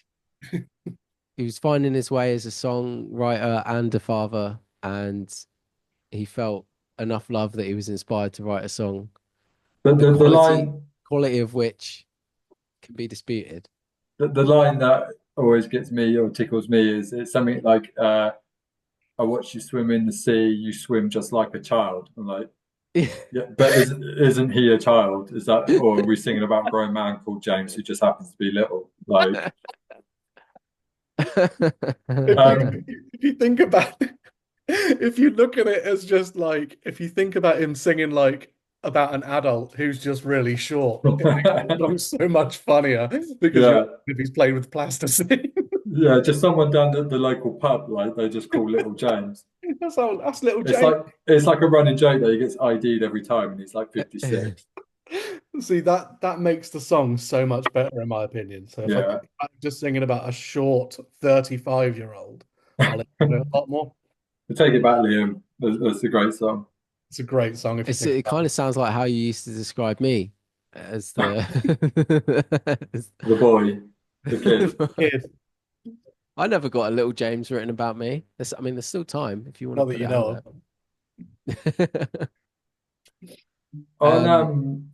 he was finding his way as a songwriter and a father, and he felt enough love that he was inspired to write a song, The the the, the quality line quality of which can be disputed. the line that always gets me or tickles me is it's something like I watch you swim in the sea, you swim just like a child. I'm like, yeah, but isn't he a child? Is that, or are we singing about a grown man called James who just happens to be little? Like, if you um, if you think about if you look at it as just like if you think about him singing like about an adult who's just really short, it makes the song so much funnier because you're yeah, if he's played with plasticine. yeah, just someone down at the local pub, like they just call little James. That's little It's James. like it's like a running joke that he gets ID'd every time, and he's like 56. See that makes the song so much better in my opinion. So if I Yeah, think about just singing about a short 35-year-old, I'll enjoy it a lot more. but take it back, Liam. That's a great song. It's a great song if you think It about kind it. of sounds like how you used to describe me as the. The boy, the kid. Kid, I never got a little James written about me. I mean, there's still time if you want to not that put you it out know of. there. On Um,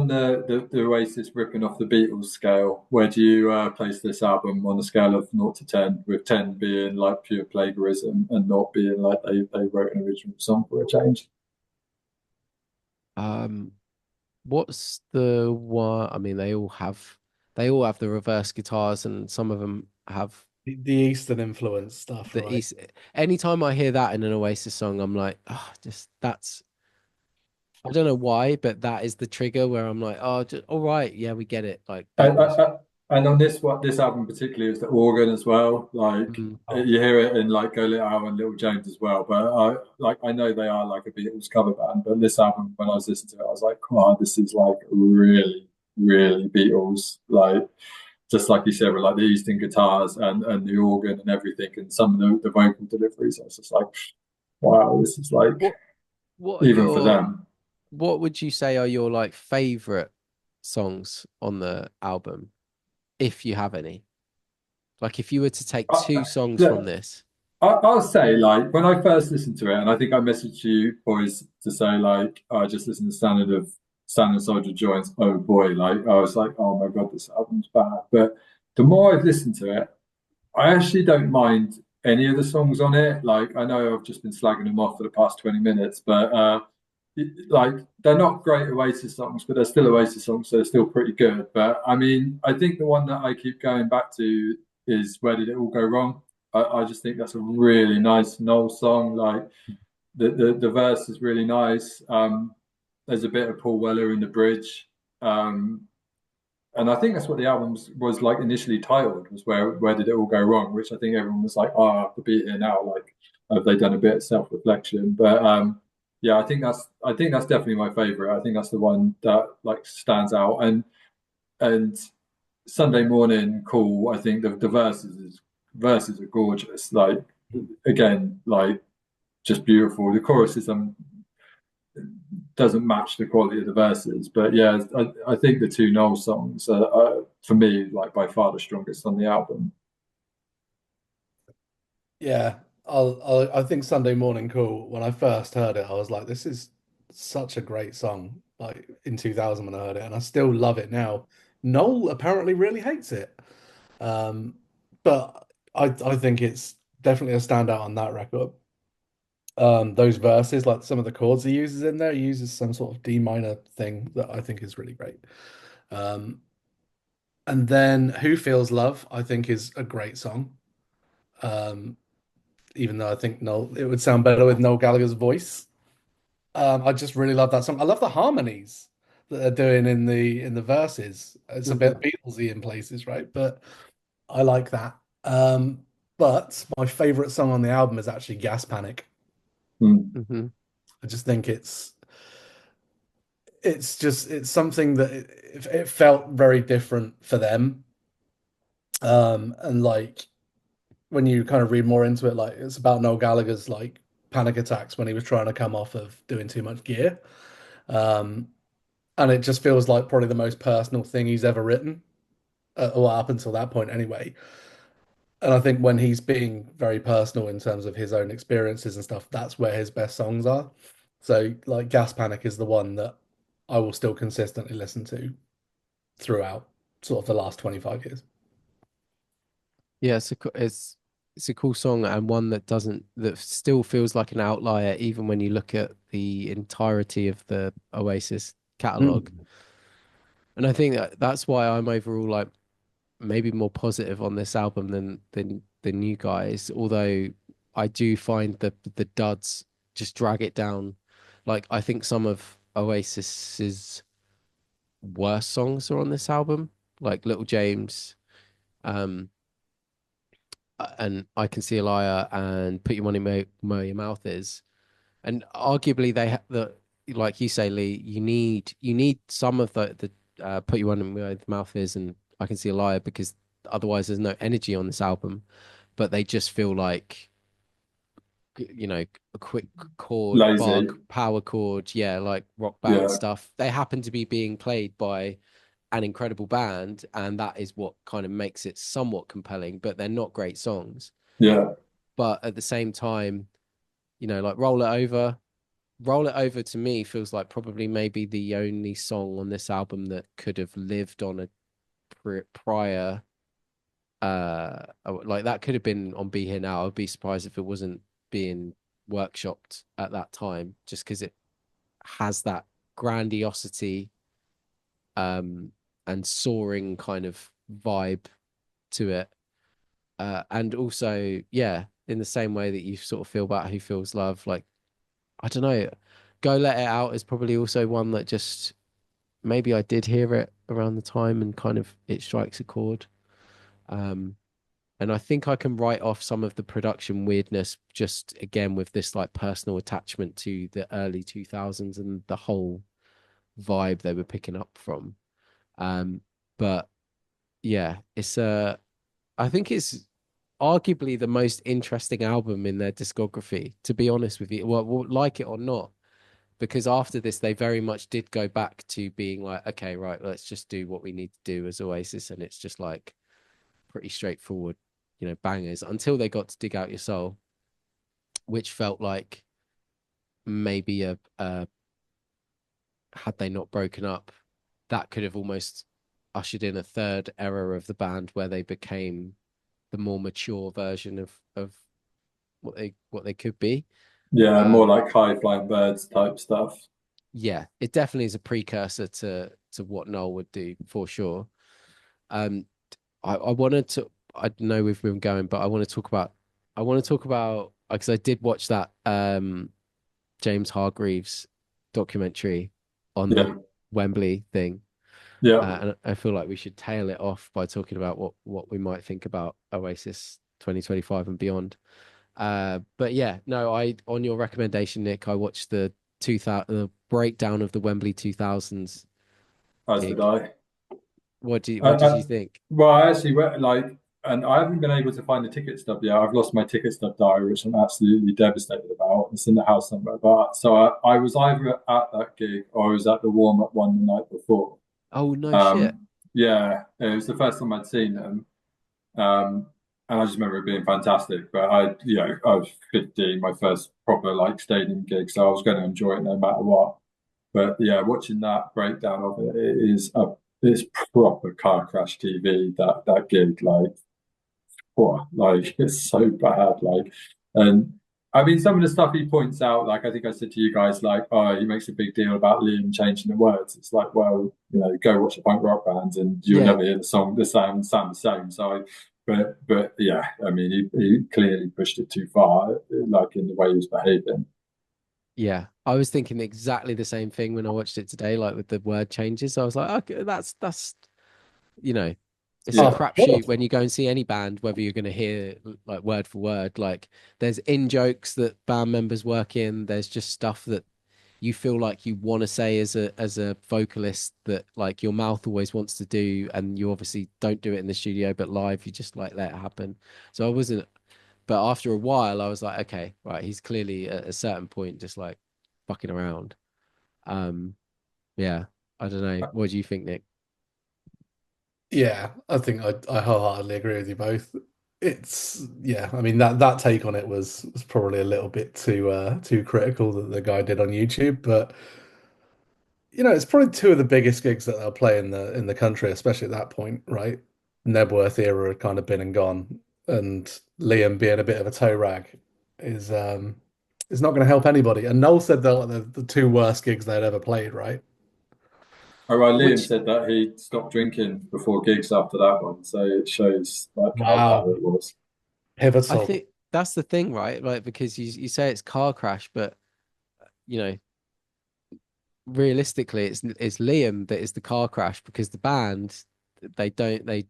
the Oasis ripping off the Beatles scale, where do you place this album on a scale of 0 to 10, with 10 being like pure plagiarism and not being like they wrote an original song for a change? um, what's the one? I mean, they all have the reverse guitars, and some of them have The Eastern influence stuff, the right? East. Anytime I hear that in an Oasis song, I'm like, oh, just that's. I don't know why, but that is the trigger where I'm like, oh, just, all right, yeah, we get it. Like And, Beatles. and on this album particularly is the organ as well. Like Mm. Oh, you hear it in like Go Little Al and Little James as well. But I know they are like a Beatles cover band. But this album, when I was listening to it, I was like, wow, this is like really, really Beatles. Like just like you said, with like the Eastern guitars and the organ and everything, and some of the vocal deliveries. I was just like, wow, this is like What what are even for your them. what would you say are your like favorite songs on the album, if you have any? Like if you were to take two songs Yeah, from this. I'll say, like, when I first listened to it, and I think I messaged you boys to say, like, I just listened to Standard Soldier Joints. Oh boy, like, I was like, oh my God, this album's bad. But the more I've listened to it, I actually don't mind any of the songs on it. Like, I know I've just been slagging them off for the past 20 minutes, but like, they're not great Oasis songs, but they're still Oasis songs, so they're still pretty good. But I mean, I think the one that I keep going back to is Where Did It All Go Wrong? I just think that's a really nice Noel song. Like the verse is really nice. There's a bit of Paul Weller in the bridge. And I think that's what the album was like initially titled, was Where Did It All Go Wrong? Which I think everyone was like, oh, I have to be here now. Like, have they done a bit of self-reflection? But yeah, I think that's definitely my favorite. I think that's the one that like stands out. And Sunday Morning Cool, I think the verses is verses are gorgeous. Like again, like just beautiful. The choruses doesn't match the quality of the verses, but yeah, I think the two Noel songs are for me like by far the strongest on the album. Yeah, I think Sunday Morning Cool, when I first heard it, I was like, this is such a great song, like in 2000 when I heard it, and I still love it now. Noel apparently really hates it. Um, but I think it's definitely a standout on that record. Those verses, like some of the chords he uses in there, he uses some sort of D minor thing that I think is really great. Um, and then Who Feels Love, I think is a great song. Um, even though I think Noel, it would sound better with Noel Gallagher's voice. I just really love that song. I love the harmonies that they're doing in the verses. It's a bit Beatlesy in places, right? But I like that. But my favorite song on the album is actually Gas Panic. Mm. Hmm. I just think it's something that it felt very different for them. And like when you kind of read more into it, like it's about Noel Gallagher's like panic attacks when he was trying to come off of doing too much gear. Um, and it just feels like probably the most personal thing he's ever written, or up until that point anyway. And I think when he's being very personal in terms of his own experiences and stuff, that's where his best songs are. So like Gas Panic is the one that I will still consistently listen to throughout sort of the last 25 years. Yeah, it's a cool song and one that still feels like an outlier even when you look at the entirety of the Oasis catalog. Mm. And I think that's why I'm overall like maybe more positive on this album than you guys. Although I do find the duds just drag it down. Like I think some of Oasis's worst songs are on this album, like Little James, um, and I Can See a Liar and Put Your Money Where Your Mouth Is. And arguably the like you say, Lee, you need some of the Put Your Money Where Your Mouth Is and I Can See a Liar because otherwise there's no energy on this album. But they just feel like a quick chord, bar, Lazy, power chord, yeah, like rock band yeah, stuff. They happen to be being played by an incredible band, and that is what kind of makes it somewhat compelling, but they're not great songs. yeah, But at the same time, like Roll It Over to me feels like probably maybe the only song on this album that could have lived on a prior like that could have been on Be Here Now. I'd be surprised if it wasn't being workshopped at that time, just because it has that grandiosity and soaring kind of vibe to it. And also, yeah, in the same way that you sort of feel about Who Feels Love, like I don't know, Go Let It Out is probably also one that just maybe I did hear it around the time and kind of it strikes a chord. Um, and I think I can write off some of the production weirdness just again with this like personal attachment to the early 2000s and the whole vibe they were picking up from. Um, but yeah, I think it's arguably the most interesting album in their discography, to be honest with you. Well, like it or not, because after this, they very much did go back to being like, okay, right, let's just do what we need to do as Oasis. And it's just like pretty straightforward, bangers until they got to Dig Out Your Soul, which felt like maybe had they not broken up, that could have almost ushered in a third era of the band where they became the more mature version of what they could be. yeah. More Um, like high flying birds type stuff. yeah, it definitely is a precursor to what Noel would do for sure. Um, I wanted to. I know we've been going, but I want to talk about because I did watch that James Hargreaves documentary on the Yeah, Wembley thing, yeah, and I feel like we should tail it off by talking about what we might think about Oasis 2025 and beyond. But yeah, no, I on your recommendation, Nick, I watched the 2000 the breakdown of the Wembley 2000s as did gig. I. What did Uh, you think? well, I actually went like and I haven't been able to find the ticket stub yet. I've lost my ticket stub diary, which I'm absolutely devastated about. It's in the house somewhere. But so I was either at that gig or I was at the warm up one the night before. Oh no shit. Um, yeah, it was the first time I'd seen them. Um, and I just remember it being fantastic. But I was 15, my first proper like stadium gig, so I was going to enjoy it no matter what. But yeah, watching that breakdown of it, it's proper car crash TV. That gig, like, oh, like it's so bad. Like, and I mean, some of the stuff he points out, like I think I said to you guys, like, oh, he makes a big deal about Liam changing the words. It's like, well, go watch a punk rock band and you'll Yeah. never hear the song sound the same. So, but yeah, I mean, he clearly pushed it too far, like in the way he was behaving. Yeah, I was thinking exactly the same thing when I watched it today, like with the word changes. I was like, okay, that's you know, it's a Yeah. Oh, crapshoot when you go and see any band, whether you're going to hear like word for word. Like, there's in jokes that band members work in. There's just stuff that you feel like you want to say as a vocalist that like your mouth always wants to do, and you obviously don't do it in the studio, but live you just like let it happen. So I wasn't, but after a while I was like, okay, right, he's clearly at a certain point just like fucking around. Um, yeah, I don't know. What do you think, Nick? yeah, I think I wholeheartedly agree with you both. It's yeah, I mean that take on it was probably a little bit too critical that the guy did on YouTube, but it's probably two of the biggest gigs that they'll play in the country, especially at that point, right? Nebworth era had kind of been and gone, and Liam being a bit of a toe rag is is not going to help anybody. And Noel said they're like the two worst gigs they'd ever played, right? Oh, right, Liam Which said that he stopped drinking before gigs after that one, so it shows like how bad Wow, it was. I pivotal. think that's the thing, right? Like, because you say it's car crash, but you know, realistically, it's Liam that is the car crash because the band they don't they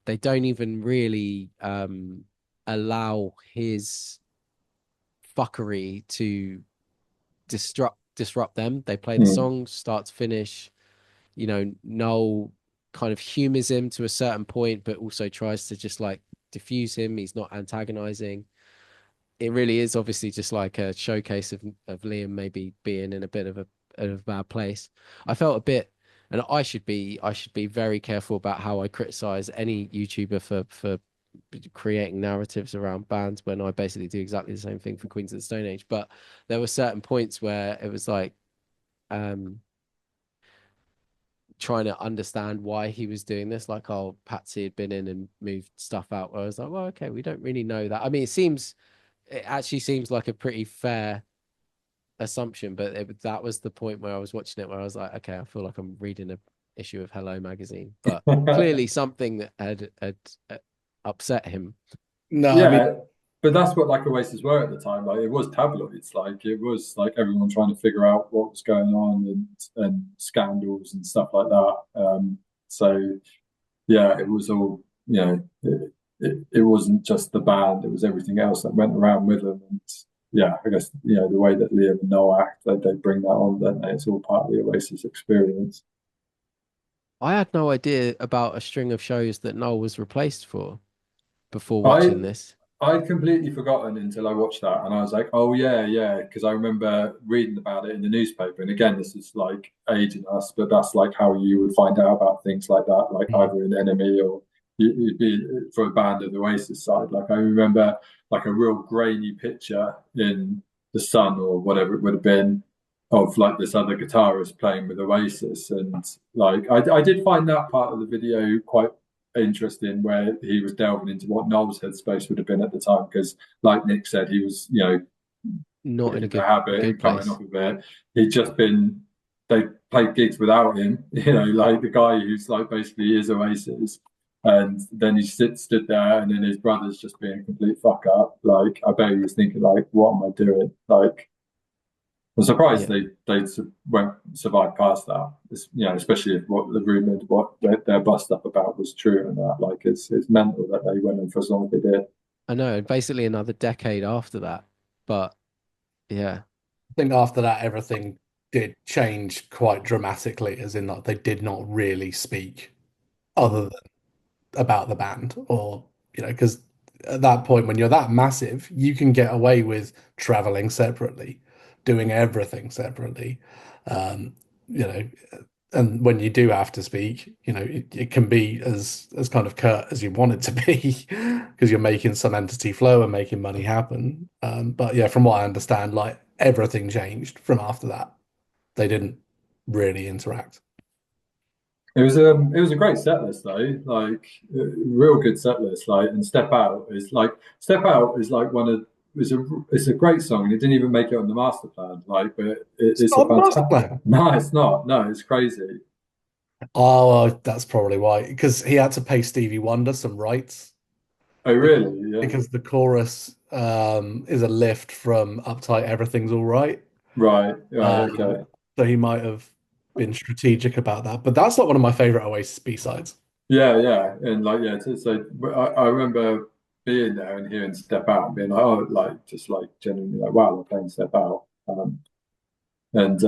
they don't even really allow his fuckery to disrupt them. They play the Hmm. songs start to finish. Noel kind of humors him to a certain point, but also tries to just like diffuse him. He's not antagonizing. It really is obviously just like a showcase of Liam maybe being in a bit of a bad place. I felt a bit, and I should be very careful about how I criticize any YouTuber for creating narratives around bands when I basically do exactly the same thing for Queens of the Stone Age. But there were certain points where it was like um trying to understand why he was doing this. Like, oh, Patsy had been in and moved stuff out. Where I was like, well, okay, we don't really know that. I mean, it actually seems like a pretty fair assumption, but that was the point where I was watching it where I was like, okay, I feel like I'm reading a issue of Hello magazine, but clearly something that had upset him. No, I mean, Yeah, but that's what like Oasis were at the time. Like it was tabloids. Like it was like everyone trying to figure out what was going on and scandals and stuff like that. So yeah, it was all it wasn't just the band. It was everything else that went around with them. And yeah, I guess the way that Liam and Noah act, they bring that on, don't they? It's all part of the Oasis experience. I had no idea about a string of shows that Noel was replaced for before I watching this. I'd completely forgotten until I watched that, and I was like, "Oh yeah, yeah," because I remember reading about it in the newspaper. And again, this is like aging us, but that's like how you would find out about things like that, like either an enemy or you'd be for a band of the Oasis side. Like I remember, like a real grainy picture in the Sun or whatever it would have been of like this other guitarist playing with Oasis, and like I did find that part of the video quite interesting where he was delving into what Noel's headspace would have been at the time because like Nick said he was Not in a in the habit good and coming place. off of it. He'd just been they played gigs without him, like the guy who's like basically is Oasis. And then he stood there, and then his brother's just being a complete fuck up. Like I bet he was thinking, like, "What am I doing?" Like I'm surprised Yeah, they won't survive past that. Especially if what the rumored what their bust up about was true and that. Like it's mental that they went on for as long as they did. I know. And basically another decade after that, but yeah, I think after that, everything did change quite dramatically, as in that they did not really speak other than about the band, or because at that point when you're that massive, you can get away with traveling separately, doing everything separately. Um, you know, and when you do have to speak, it can be as kind of curt as you want it to be because you're making some entity flow and making money happen. But yeah, from what I understand, like everything changed from after that. They didn't really interact. It was a great set list though, like real good set list. Like, and Step Out is like one of it's a great song, and it didn't even make it on the master plan. Like, but It's it's a not a master fantastic. plan. No, it's not. No, it's crazy. Oh, that's probably why. Because he had to pay Stevie Wonder some rights Oh, because, really? Yeah. because the chorus is a lift from Uptight Everything's All Right. Right. Right. Um, Okay. so he might have been strategic about that. But that's not one of my favorite Oasis B-sides. Yeah. Yeah. And like, yeah. So I remember being there and hearing Step Out and being like, oh, like just like genuinely like, wow, they're playing Step Out. And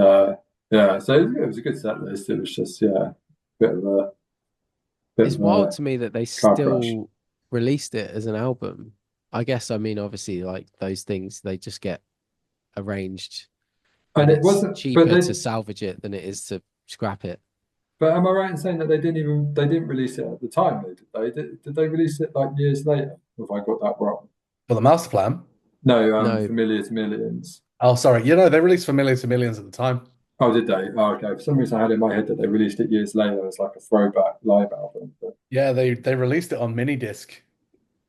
yeah, so it was a good set list. It was just yeah, bit of a bit It's of wild a to me that they car crash. still released it as an album. I guess, I mean, obviously, like those things, they just get arranged And and it it's wasn't, cheaper to salvage it than it is to scrap it. but am I right in saying that they didn't release it at the time? Did they release it like years later? Or have I got that wrong? For the master plan. No, No, Familiar to Millions. Oh, sorry. They released Familiar to Millions at the time. Oh, did they? Oh, okay. For some reason, I had in my head that they released it years later as like a throwback live album, but Yeah, they released it on mini disc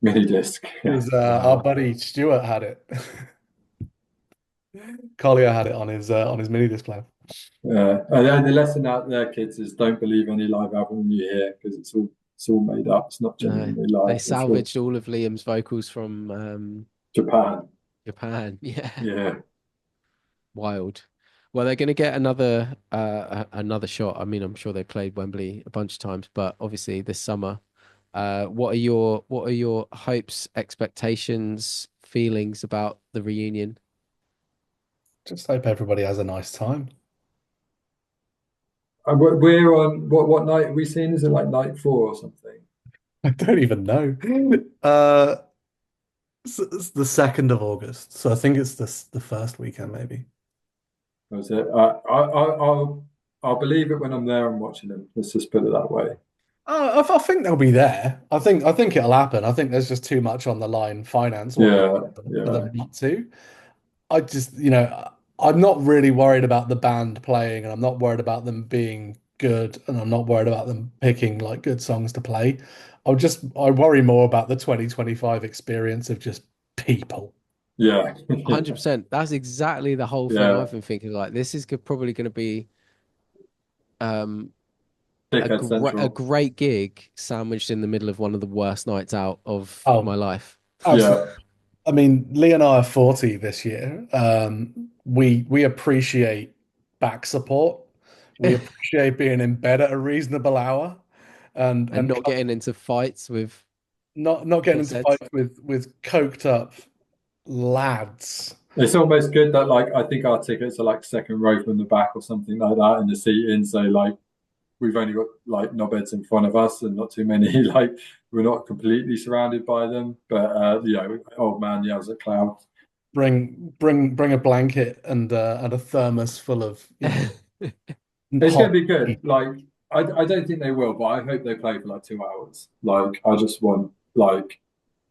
mini disc. Yeah. because our buddy Stuart had it. Collier had it on his mini disc player. And the lesson out there, kids, is don't believe any live album you hear because it's all made up. It's not no. genuinely They live. It's all salvaged all of Liam's vocals from Japan. Japan. Yeah. Yeah. Wild. Well, they're going to get another shot. I mean, I'm sure they played Wembley a bunch of times, but obviously this summer. What are your hopes, expectations, feelings about the reunion? Just hope everybody has a nice time. We're on what night are we seeing? Is it like night four or something? I don't even know. It's the 2nd of August, so I think it's the first weekend, maybe. Or is it? I'll believe it when I'm there and watching them. Let's just put it that way. I think they'll be there. I think it'll happen. I think there's just too much on the line, finance-wise, Yeah, for yeah, them not to. I just, I'm not really worried about the band playing, and I'm not worried about them being good, and I'm not worried about them picking like good songs to play. I worry more about the 2025 experience of just people. yeah, 100%. That's exactly the whole thing yeah. I've been thinking. Like, this is probably going to be um Dickhead a Central. great gig sandwiched in the middle of one of the worst nights out of my Oh, life. absolutely. Yeah, I mean, Lee and I are 40 this year. We appreciate back support. We appreciate being in bed at a reasonable hour and And and not getting into fights with not getting into pissheads. fights with coked up lads. it's almost good that like I think our tickets are like second row from the back or something like that, and the seating. So like we've only got like knobheads in front of us and not too many. Like we're not completely surrounded by them, but old man yells at clouds. Bring a blanket and a thermos full of It's going hot to be good. tea. Like, I don't think they will, but I hope they play for like 2 hours. Like, I just want like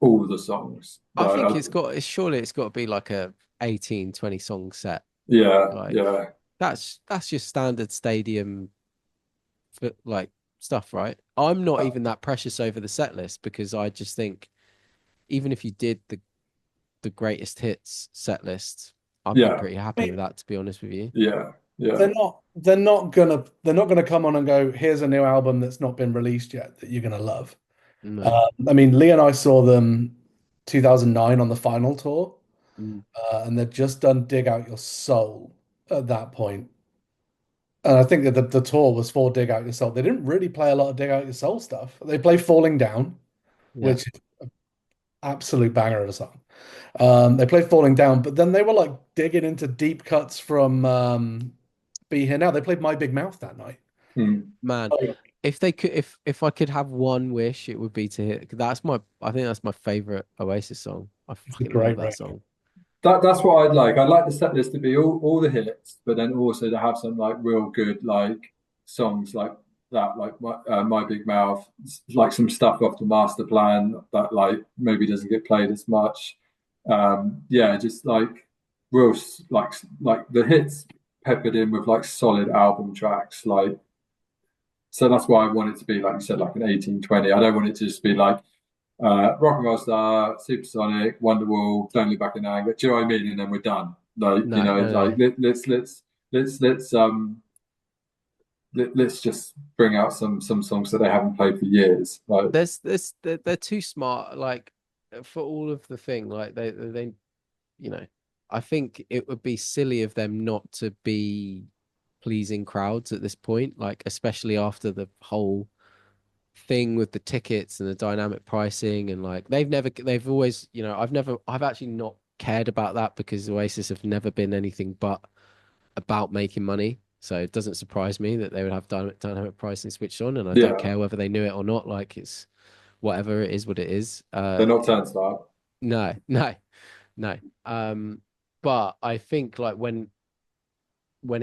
all the songs. I Like, think surely it's got to be like a 18, 20 song set. yeah, Like yeah, that's just standard stadium for like stuff, right? I'm not even that precious over the set list because I just think even if you did the greatest hits set list, I'd be yeah, pretty I happy mean, with that, to be honest with you. yeah, yeah, they're not gonna come on and go, here's a new album that's not been released yet that you're gonna love. No. I mean, Lee and I saw them 2009 on the final tour, Mm. and they'd just done Dig Out Your Soul at that point. And I think that the tour was for Dig Out Your Soul. They didn't really play a lot of Dig Out Your Soul stuff. They played Falling Down, Yeah. which is an absolute banger of a song. They played Falling Down, but then they were like digging into deep cuts from Be Here Now. They played My Big Mouth that night. mm, Man, Like, if they could, if I could have one wish, it would be to hear. I think that's my favorite Oasis song. I It's a fucking love great that record. song. That's what I'd like. I'd like the set list to be all the hits, but then also to have some like real good like songs like that, like My Big Mouth, like some stuff off the master plan that like maybe doesn't get played as much. Yeah, just like real like the hits peppered in with like solid album tracks. Like so that's why I want it to be like you said, like an 1820. I don't want it to just be like Rock and Roll Star, Supersonic, Wonderwall, Don't Look Back in Anger. Do you know what I mean? And then we're done. Like you No, know, no, like no. let's just bring out some songs that they haven't played for years. Like They're too smart. Like for all of the thing, like they, you know, I think it would be silly of them not to be pleasing crowds at this point. Like especially after the whole thing with the tickets and the dynamic pricing and like they've always I've actually not cared about that because Oasis have never been anything but about making money, so it doesn't surprise me that they would have dynamic pricing switched on, and I don't yeah, care whether they knew it or not. Like it's whatever, it is what it is. they're not Turnstile. No, no, no. But I think like when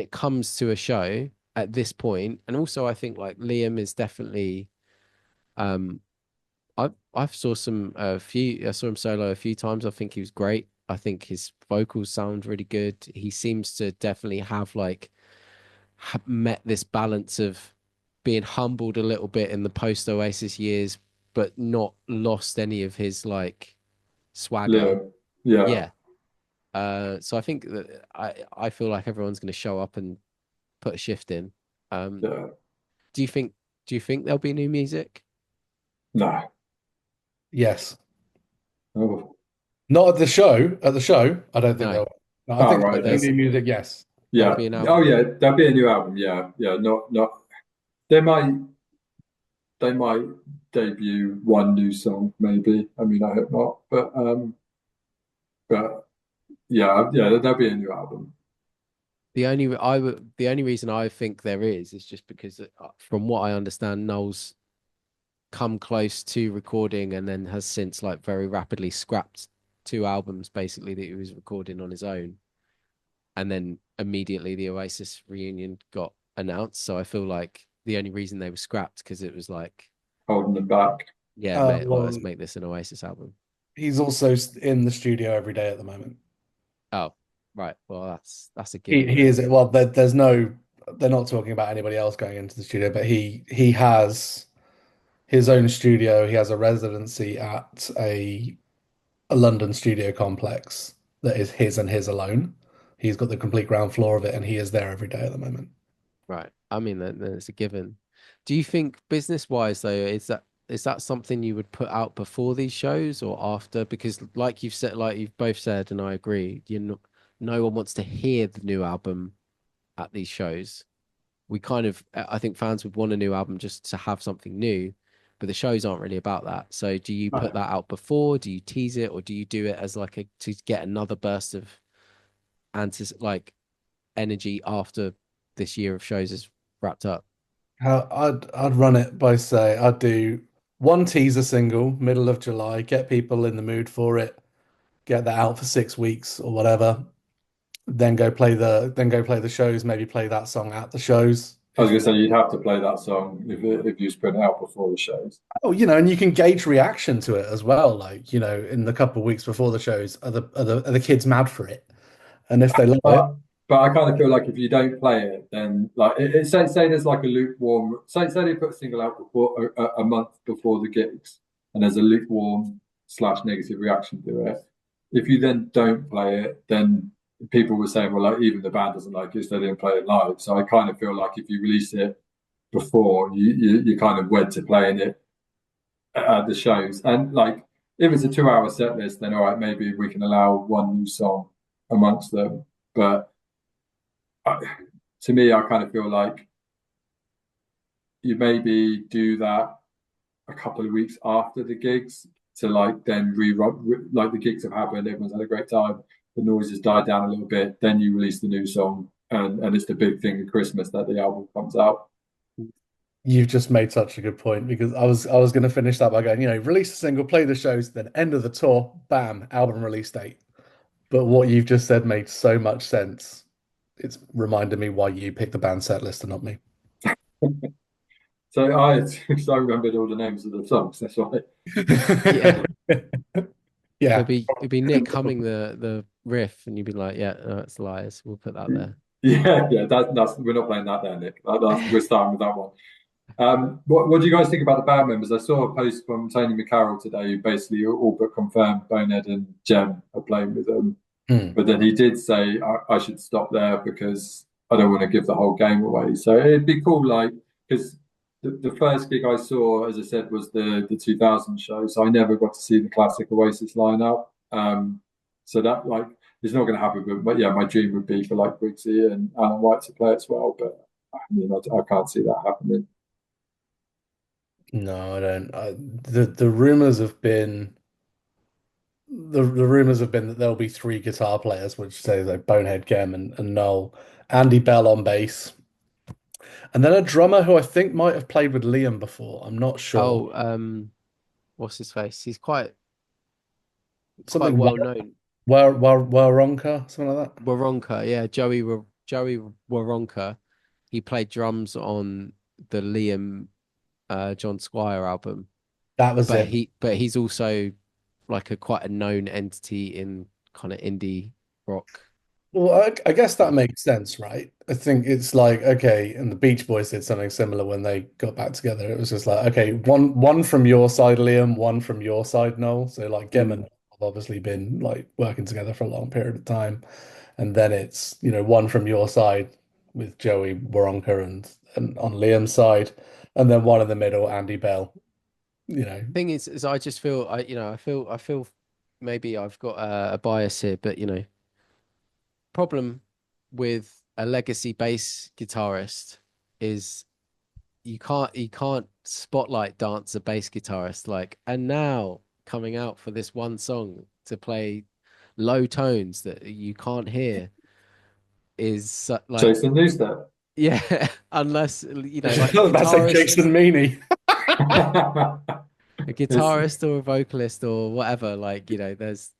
it comes to a show at this point, and also I think like Liam is definitely um I've saw some a few I saw him solo a few times. I think he was great. I think his vocals sound really good. He seems to definitely have like met this balance of being humbled a little bit in the post Oasis years, but not lost any of his like swagger. Yeah, yeah, Yeah. So I think that I feel like everyone's going to show up and put a shift in. Um, yeah. do you think do you think there'll be new music? No. Yes. Oh, Not at the show. At the show, I don't think No, they'll. No, I oh think but right. new music, yes. there'll Yeah. be an Oh album. yeah. There'll be a new album. Yeah. Yeah. Not. They might. They might debut one new song, maybe. I mean, I hope not. But yeah, yeah, there'll be a new album. The only reason I think there is just because from what I understand, Noel's come close to recording and then has since like very rapidly scrapped two albums basically that he was recording on his own, and then immediately the Oasis reunion got announced. So I feel like the only reason they were scrapped because it was like, Holding them back. yeah, mate, well, Well, let's make this an Oasis album. he's also in the studio every day at the moment. Oh, right. Well, that's a He given he then. is well. There's no. They're not talking about anybody else going into the studio, but he has his own studio. He has a residency at a London studio complex that is his and his alone. He's got the complete ground floor of it, and he is there every day at the moment. Right. I mean, then it's a given. Do you think business wise though, is that something you would put out before these shows or after? Because like you've said, like you've both said, and I agree, no one wants to hear the new album at these shows. We kind of, I think fans would want a new album just to have something new, but the shows aren't really about that. So do you put No. that out before? Do you tease it, or do you do it as like a to get another burst of like energy after this year of shows is wrapped up? I'd run it by say I'd do one teaser single, middle of July, get people in the mood for it, get that out for 6 weeks or whatever, then go play the shows, maybe play that song at the shows. I was If gonna say you'd have to play that song if you spread it out before the shows. oh, and you can gauge reaction to it as well. Like, in the couple of weeks before the shows, are the kids mad for it? And if they love it, But I kind of feel like if you don't play it, then like say there's like a lukewarm. Say they put a single out before a month before the gigs, and there's a lukewarm slash negative reaction to it. If you then don't play it, then people were saying, well, like even the band doesn't like it, so they didn't play it live. So I kind of feel like if you release it before, you're kind of wed to playing it at the shows. And like if it's a 2 hour set list, then all right, maybe we can allow one new song amongst them. But I, to me, I kind of feel like you maybe do that a couple of weeks after the gigs to like then rerun, like the gigs have happened, everyone's had a great time, the noise has died down a little bit, then you release the new song, and it's the big thing at Christmas that the album comes out. You've just made such a good point because I was going to finish that by going, release a single, play the shows, then end of the tour, bam, album release date. But what you've just said made so much sense. It's reminded me why you picked the band set list and not me. So I so I remembered all the names of the songs. That's why. Yeah, Yeah. it'd be Nick humming the riff, and you'd be like, "Yeah, no, it's Liars. We'll put that there." Yeah. That's we're not playing that there, Nick. We're starting with that one. What do you guys think about the band members? I saw a post from Tony McCarroll today, who basically all but confirmed Bonehead and Jem are playing with them. Hmm. But then he did say I should stop there because I don't want to give the whole game away. So it'd be cool, like because the first gig I saw, as I said, was the 2000 show. So I never got to see the classic Oasis lineup. So that like it's not going to happen. But yeah, my dream would be for like Briggsy and Alan White to play as well. But I mean, I can't see that happening. No, I don't. The rumors have been the rumors have been that there'll be three guitar players, which say like Bonehead, Gem, and Noel, Andy Bell on bass, and then a drummer who I think might have played with Liam before. I'm not sure. Oh, what's his face? He's quite Something well known. Waronker, something like that. Waronker, yeah, Joey Waronker. He played drums on the Liam John Squire album, That was but it. he's also like a quite a known entity in kind of indie rock. Well, I guess that makes sense, right? I think it's like, okay, and the Beach Boys did something similar when they got back together. It was just like, okay, one from your side, Liam, one from your side, Noel. So like Gem and Mm. Noel have obviously been like working together for a long period of time. And then it's, one from your side with Joey Waronker and on Liam's side, and then one in the middle, Andy Bell, you know. Thing is I just feel I feel maybe I've got a bias here, but problem with a legacy bass guitarist is you can't spotlight dance a bass guitarist like, and now coming out for this one song to play low tones that you can't hear is like, Jason Newsted. yeah, unless like That's like Jason Meaney. a It's guitarist or a vocalist or whatever, like there's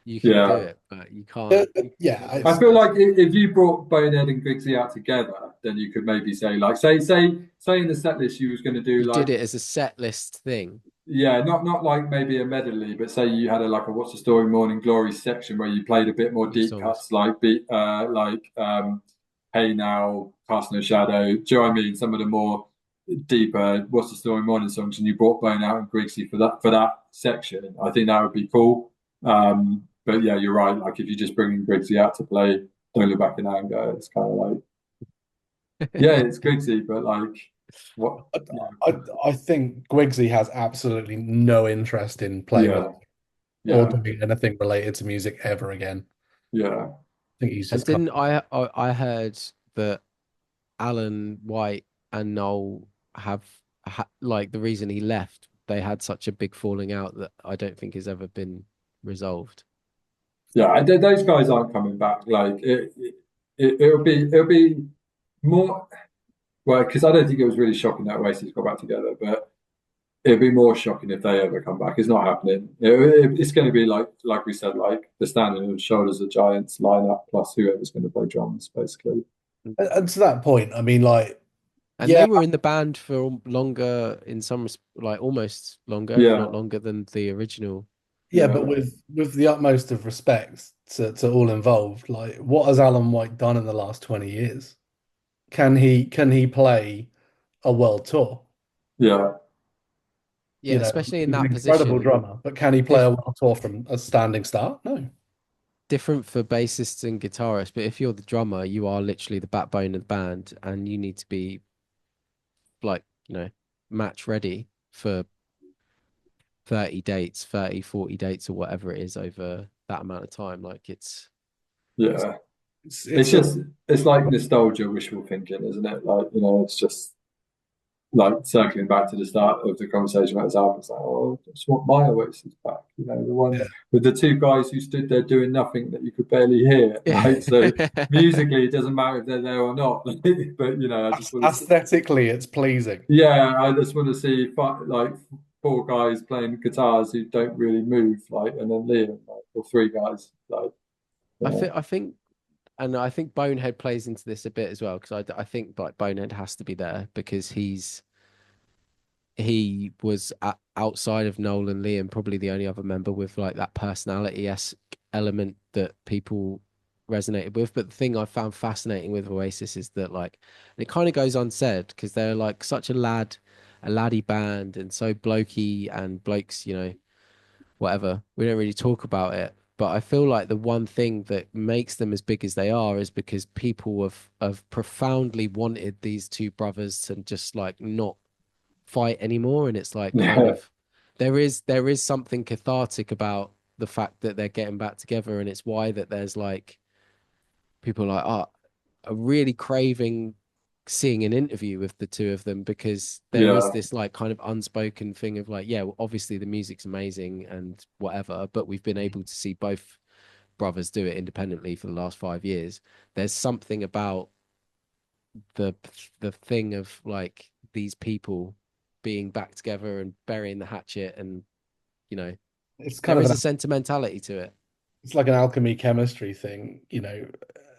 you can do yeah. it, but you can't. Yeah, I feel like if you brought Bonehead and Griggsy out together, then you could maybe say like say in the set list you was going to do You like did it as a set list thing. yeah not like maybe a medley, but say you had a like a What's the Story Morning Glory section where you played a bit more Few deep songs. cuts like Hey Now, Cast No Shadow. Do you know what I mean? Some of the more deeper What's the Story Morning songs, and you brought Bone out and Griggsy for that section. I think that would be cool. But yeah, you're right. Like if you just bring Griggsy out to play Don't Look Back in Anger, it's kind of like yeah, it's Griggsy, but like what? I think Gwigsy has absolutely no interest in playing with Yeah, or yeah, doing anything related to music ever again. yeah, I think he's And just kind didn't I heard that Alan White and Noel like the reason he left, they had such a big falling out that I don't think has ever been resolved. yeah. Those guys aren't coming back. Like it'll be more well because I don't think it was really shocking that Oasis got back together, but it'd be more shocking if they ever come back. It's not happening. It's going to be like we said, like the standing of Shoulders of Giants lineup plus whoever's going to play drums, basically. and to that point, I mean, like, And yeah, they were in the band for longer, in some like almost longer, if not Yeah, longer than the original. yeah, but yeah, with the utmost of respect to all involved, like, what has Alan White done in the last 20 years? Can he play a world tour? yeah. Yeah, especially in He's an that incredible position. drummer, but can he play a Diff world tour from a standing start? No. Different for bassists and guitarists, but if you're the drummer, you are literally the backbone of the band, and you need to be like, match ready for 30 dates, 30, 40 dates or whatever it is over that amount of time. Like it's Yeah. It's It's it's a just it's like nostalgia, wishful thinking, isn't it? Like, it's just like circling back to the start of the conversation about his album, it's like, oh, I just want my Oasis back. You know, the one Yeah. with the two guys who stood there doing nothing that you could barely hear. Like, so musically, it doesn't matter if they're there or not. But you know, I just want to. Aesthetically, it's pleasing. Yeah, I just want to see like four guys playing guitars who don't really move, like, and then Liam, like, or three guys, like, you know. I think, and I think Bonehead plays into this a bit as well because I think like Bonehead has to be there because he was outside of Noel and Liam probably the only other member with like that personality-esque element that people resonated with. But the thing I found fascinating with Oasis is that like it kind of goes unsaid because they're like such a laddie band and so blokey and blokes, you know, whatever. We don't really talk about it. But I feel like the one thing that makes them as big as they are is because people have profoundly wanted these two brothers to just like not fight anymore, and it's like kind Yeah, of there is something cathartic about the fact that they're getting back together, and it's why that there's like people like are really craving seeing an interview with the two of them because there is yeah, this like kind of unspoken thing of like, yeah, well, obviously the music's amazing and whatever, but we've been able to see both brothers do it independently for the last 5 years. There's something about the the thing of like these people being back together and burying the hatchet, and you know It's kind there of is an a sentimentality to it. it's like an alchemy chemistry thing, you know.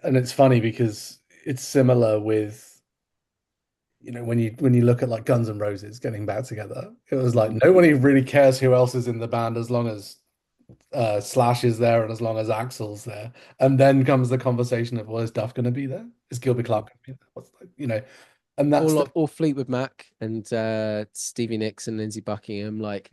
And it's funny because it's similar with, you know, when you look at like Guns N' Roses getting back together, it was like mm, nobody really cares who else is in the band as long as Slash is there and as long as Axl's there. And then comes the conversation of, well, is Duff going to be there? Is Gilby Clark going to be there? What's like, you know, and that's the Or Fleetwood Mac and Stevie Nicks and Lindsey Buckingham, like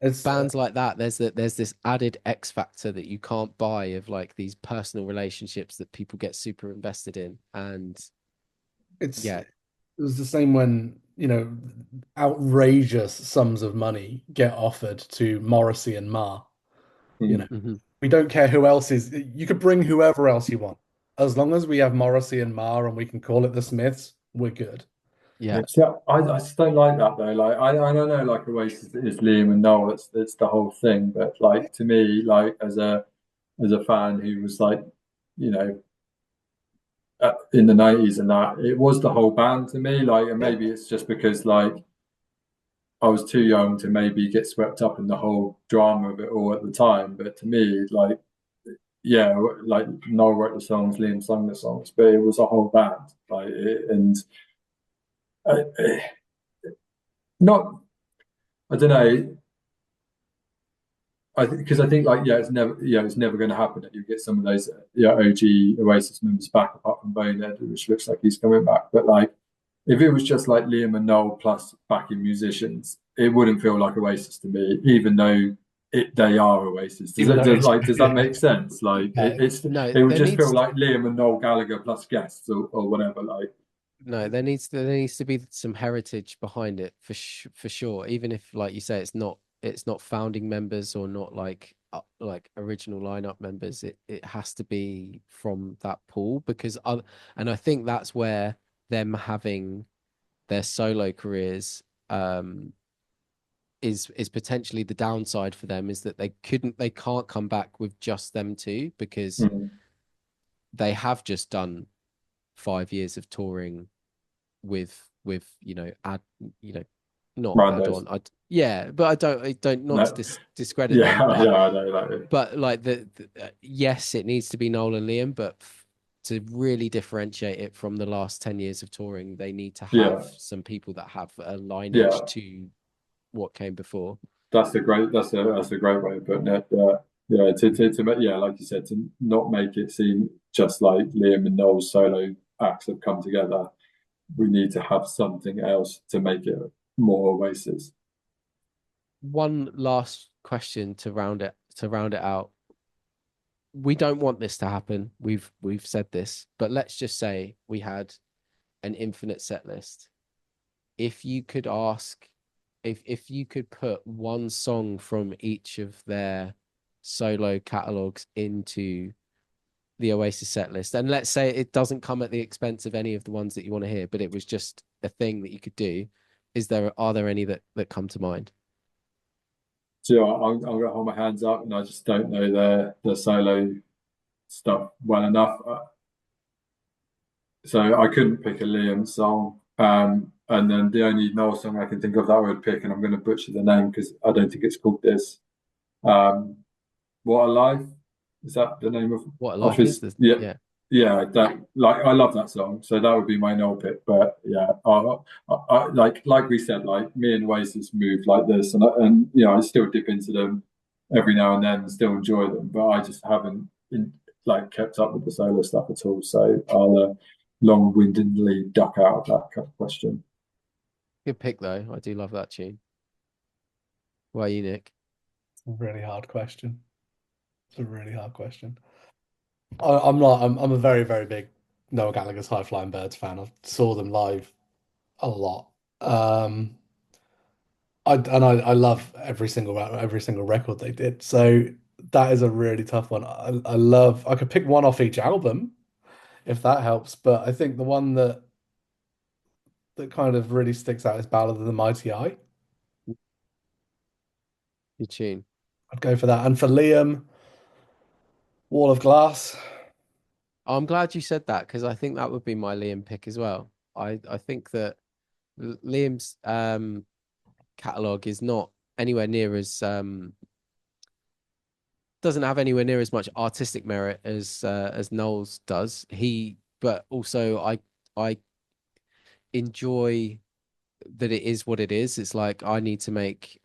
it's bands like that. There's this added X factor that you can't buy of like these personal relationships that people get super invested in, and it's yeah. it was the same when, you know, outrageous sums of money get offered to Morrissey and Ma. You know, mm. Hmm. we don't care who else is. You could bring whoever else you want, as long as we have Morrissey and Ma and we can call it the Smiths. We're good. Yeah. Yeah. See, I just don't like that though. Like, I don't know, like Oasis is Liam and Noel, it's the whole thing. But like to me, like as a fan who was like, you know, in the 90s and that, it was the whole band to me. Like, and Yeah. maybe it's just because like I was too young to maybe get swept up in the whole drama of it all at the time. But to me, like, yeah, like Noel wrote the songs, Liam sung the songs, but it was a whole band. Like, and uh, not, I don't know. Because I think like it's never going to happen that you get some of those OG Oasis members back apart from Bonehead, which looks like he's coming back. But like if it was just like Liam and Noel plus backing musicians, it wouldn't feel like Oasis to me, even though they are Oasis. Even though it's Does that yeah, make sense? Like no, No, it would there just feel needs like Liam and Noel Gallagher plus guests or whatever. Like no, there needs to be some heritage behind it for sure. Even if, like you say, it's not founding members or not like original lineup members. It has to be from that pool because and I think that's where them having their solo careers is potentially the downside for them is that they can't come back with just them two because mm, they have just done 5 years of touring with add you know not add randos. on yeah, but I don't not to No, discredit yeah, them, yeah, I know. Like, but like yes, it needs to be Noel and Liam, but to really differentiate it from the last 10 years of touring they need to have yeah, some people that have a lineage yeah. to what came before. That's a great way of putting it. Yeah, yeah, like you said, to not make it seem just like Liam and Noel's solo acts have come together. We need to have something else to make it more Oasis. One last question to round it out. We don't want this to happen. We've said this, but let's just say we had an infinite set list. If you could ask, if you could put one song from each of their solo catalogs into the Oasis set list, and let's say it doesn't come at the expense of any of the ones that you want to hear, but it was just a thing that you could do. are there any that come to mind? So I'm gonna hold my hands up, and I just don't know their solo stuff well enough. So I couldn't pick a Liam song. And then the only Noel song I can think of that I would pick, and I'm going to butcher the name because I don't think it's called this. What a Life, is that the name of What a Life his? is. Yeah, yeah. That, like, I love that song, so that would be my Noel pick. But yeah, like we said, like, me and Oasis move like this, and you know, I still dip into them every now and then and still enjoy them, but I just haven't like kept up with the solo stuff at all. So I'll long-windedly duck out of that question. Good pick though. I do love that tune. Why you, Nick? It's a really hard question. It's a really hard question. I'm a very, very big Noel Gallagher's High Flying Birds fan. I saw them live a lot. I love every single record they did. So that is a really tough one. I could pick one off each album if that helps, but I think the one that kind of really sticks out is Ballad of the Mighty Eye. Good tune. I'd go for that. And for Liam, Wall of Glass. I'm glad you said that because I think that would be my Liam pick as well. I think that Liam's catalogue is not anywhere near as doesn't have anywhere near as much artistic merit as Noel's does. But also I enjoy that it is what it is. It's like I need to make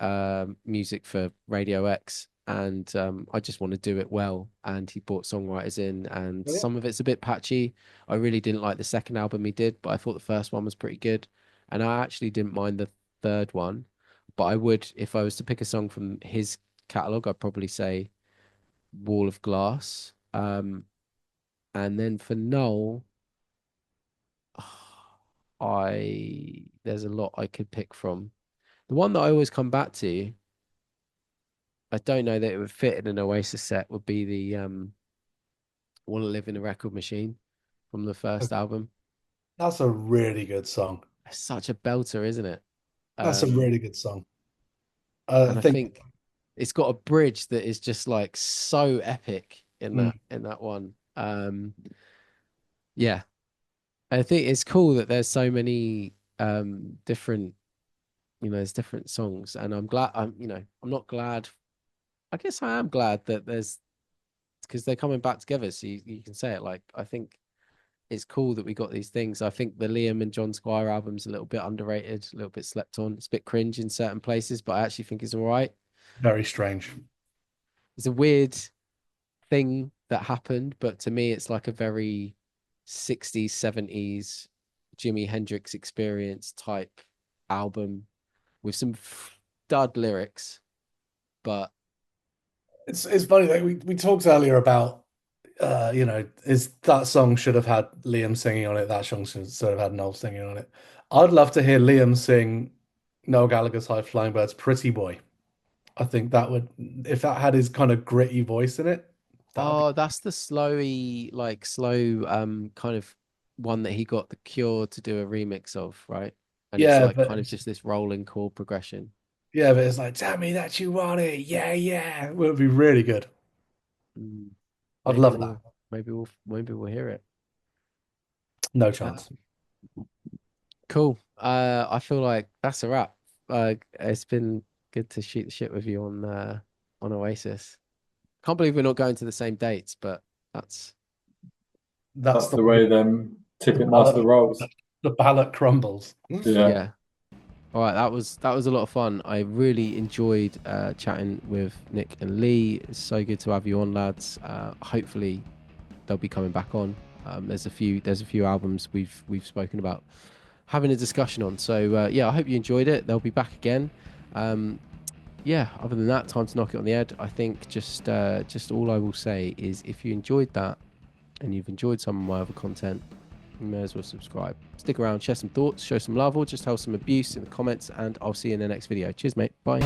music for Radio X, and I just want to do it well. And he brought songwriters in, and some of it's a bit patchy. I really didn't like the second album he did, but I thought the first one was pretty good, and I actually didn't mind the third one. But I would, if I was to pick a song from his catalog, I'd probably say Wall of Glass. And then for Noel, there's a lot I could pick from. The one that I always come back to, I don't know that it would fit in an Oasis set, would be the "Want to Live in a Record Machine" from the first album. That's a really good song. It's such a belter, isn't it? That's a really good song. And I think it's got a bridge that is just like so epic in that one. Yeah. I think it's cool that there's so many different, there's different songs, and I'm not glad. I guess I am glad that because they're coming back together. So you can say it, like, I think it's cool that we got these things. I think the Liam and John Squire album's a little bit underrated, a little bit slept on. It's a bit cringe in certain places, but I actually think it's all right. Very strange. It's a weird thing that happened, but to me, it's like a very 60s, 70s Jimi Hendrix Experience type album with some stud lyrics. But it's funny that we talked earlier about is that song should have had Liam singing on it, that song should sort of had Noel singing on it. I'd love to hear Liam sing Noel Gallagher's High Flying Birds Pretty Boy. I think that would, if that had his kind of gritty voice in it. That's the slow kind of one that he got The Cure to do a remix of, right? And it's like kind of just this rolling chord progression. Yeah, but it's like, tell me that you want it. Yeah, yeah. It would be really good. I'd love that. Maybe we'll hear it. No chance. Cool. I feel like that's a wrap. It's been good to shoot the shit with you on Oasis. Can't believe we're not going to the same dates, but that's the way them Ticketmaster rolls. The ballot crumbles. Yeah. All right, that was a lot of fun. I really enjoyed chatting with Nick and Lee. It's so good to have you on, lads. Hopefully they'll be coming back on. There's a few albums we've spoken about having a discussion on. So yeah, I hope you enjoyed it. They'll be back again. Yeah, other than that, time to knock it on the head. I think just all I will say is, if you enjoyed that and you've enjoyed some of my other content, you may as well subscribe. Stick around, share some thoughts, show some love, or just tell some abuse in the comments, and I'll see you in the next video. Cheers, mate. Bye.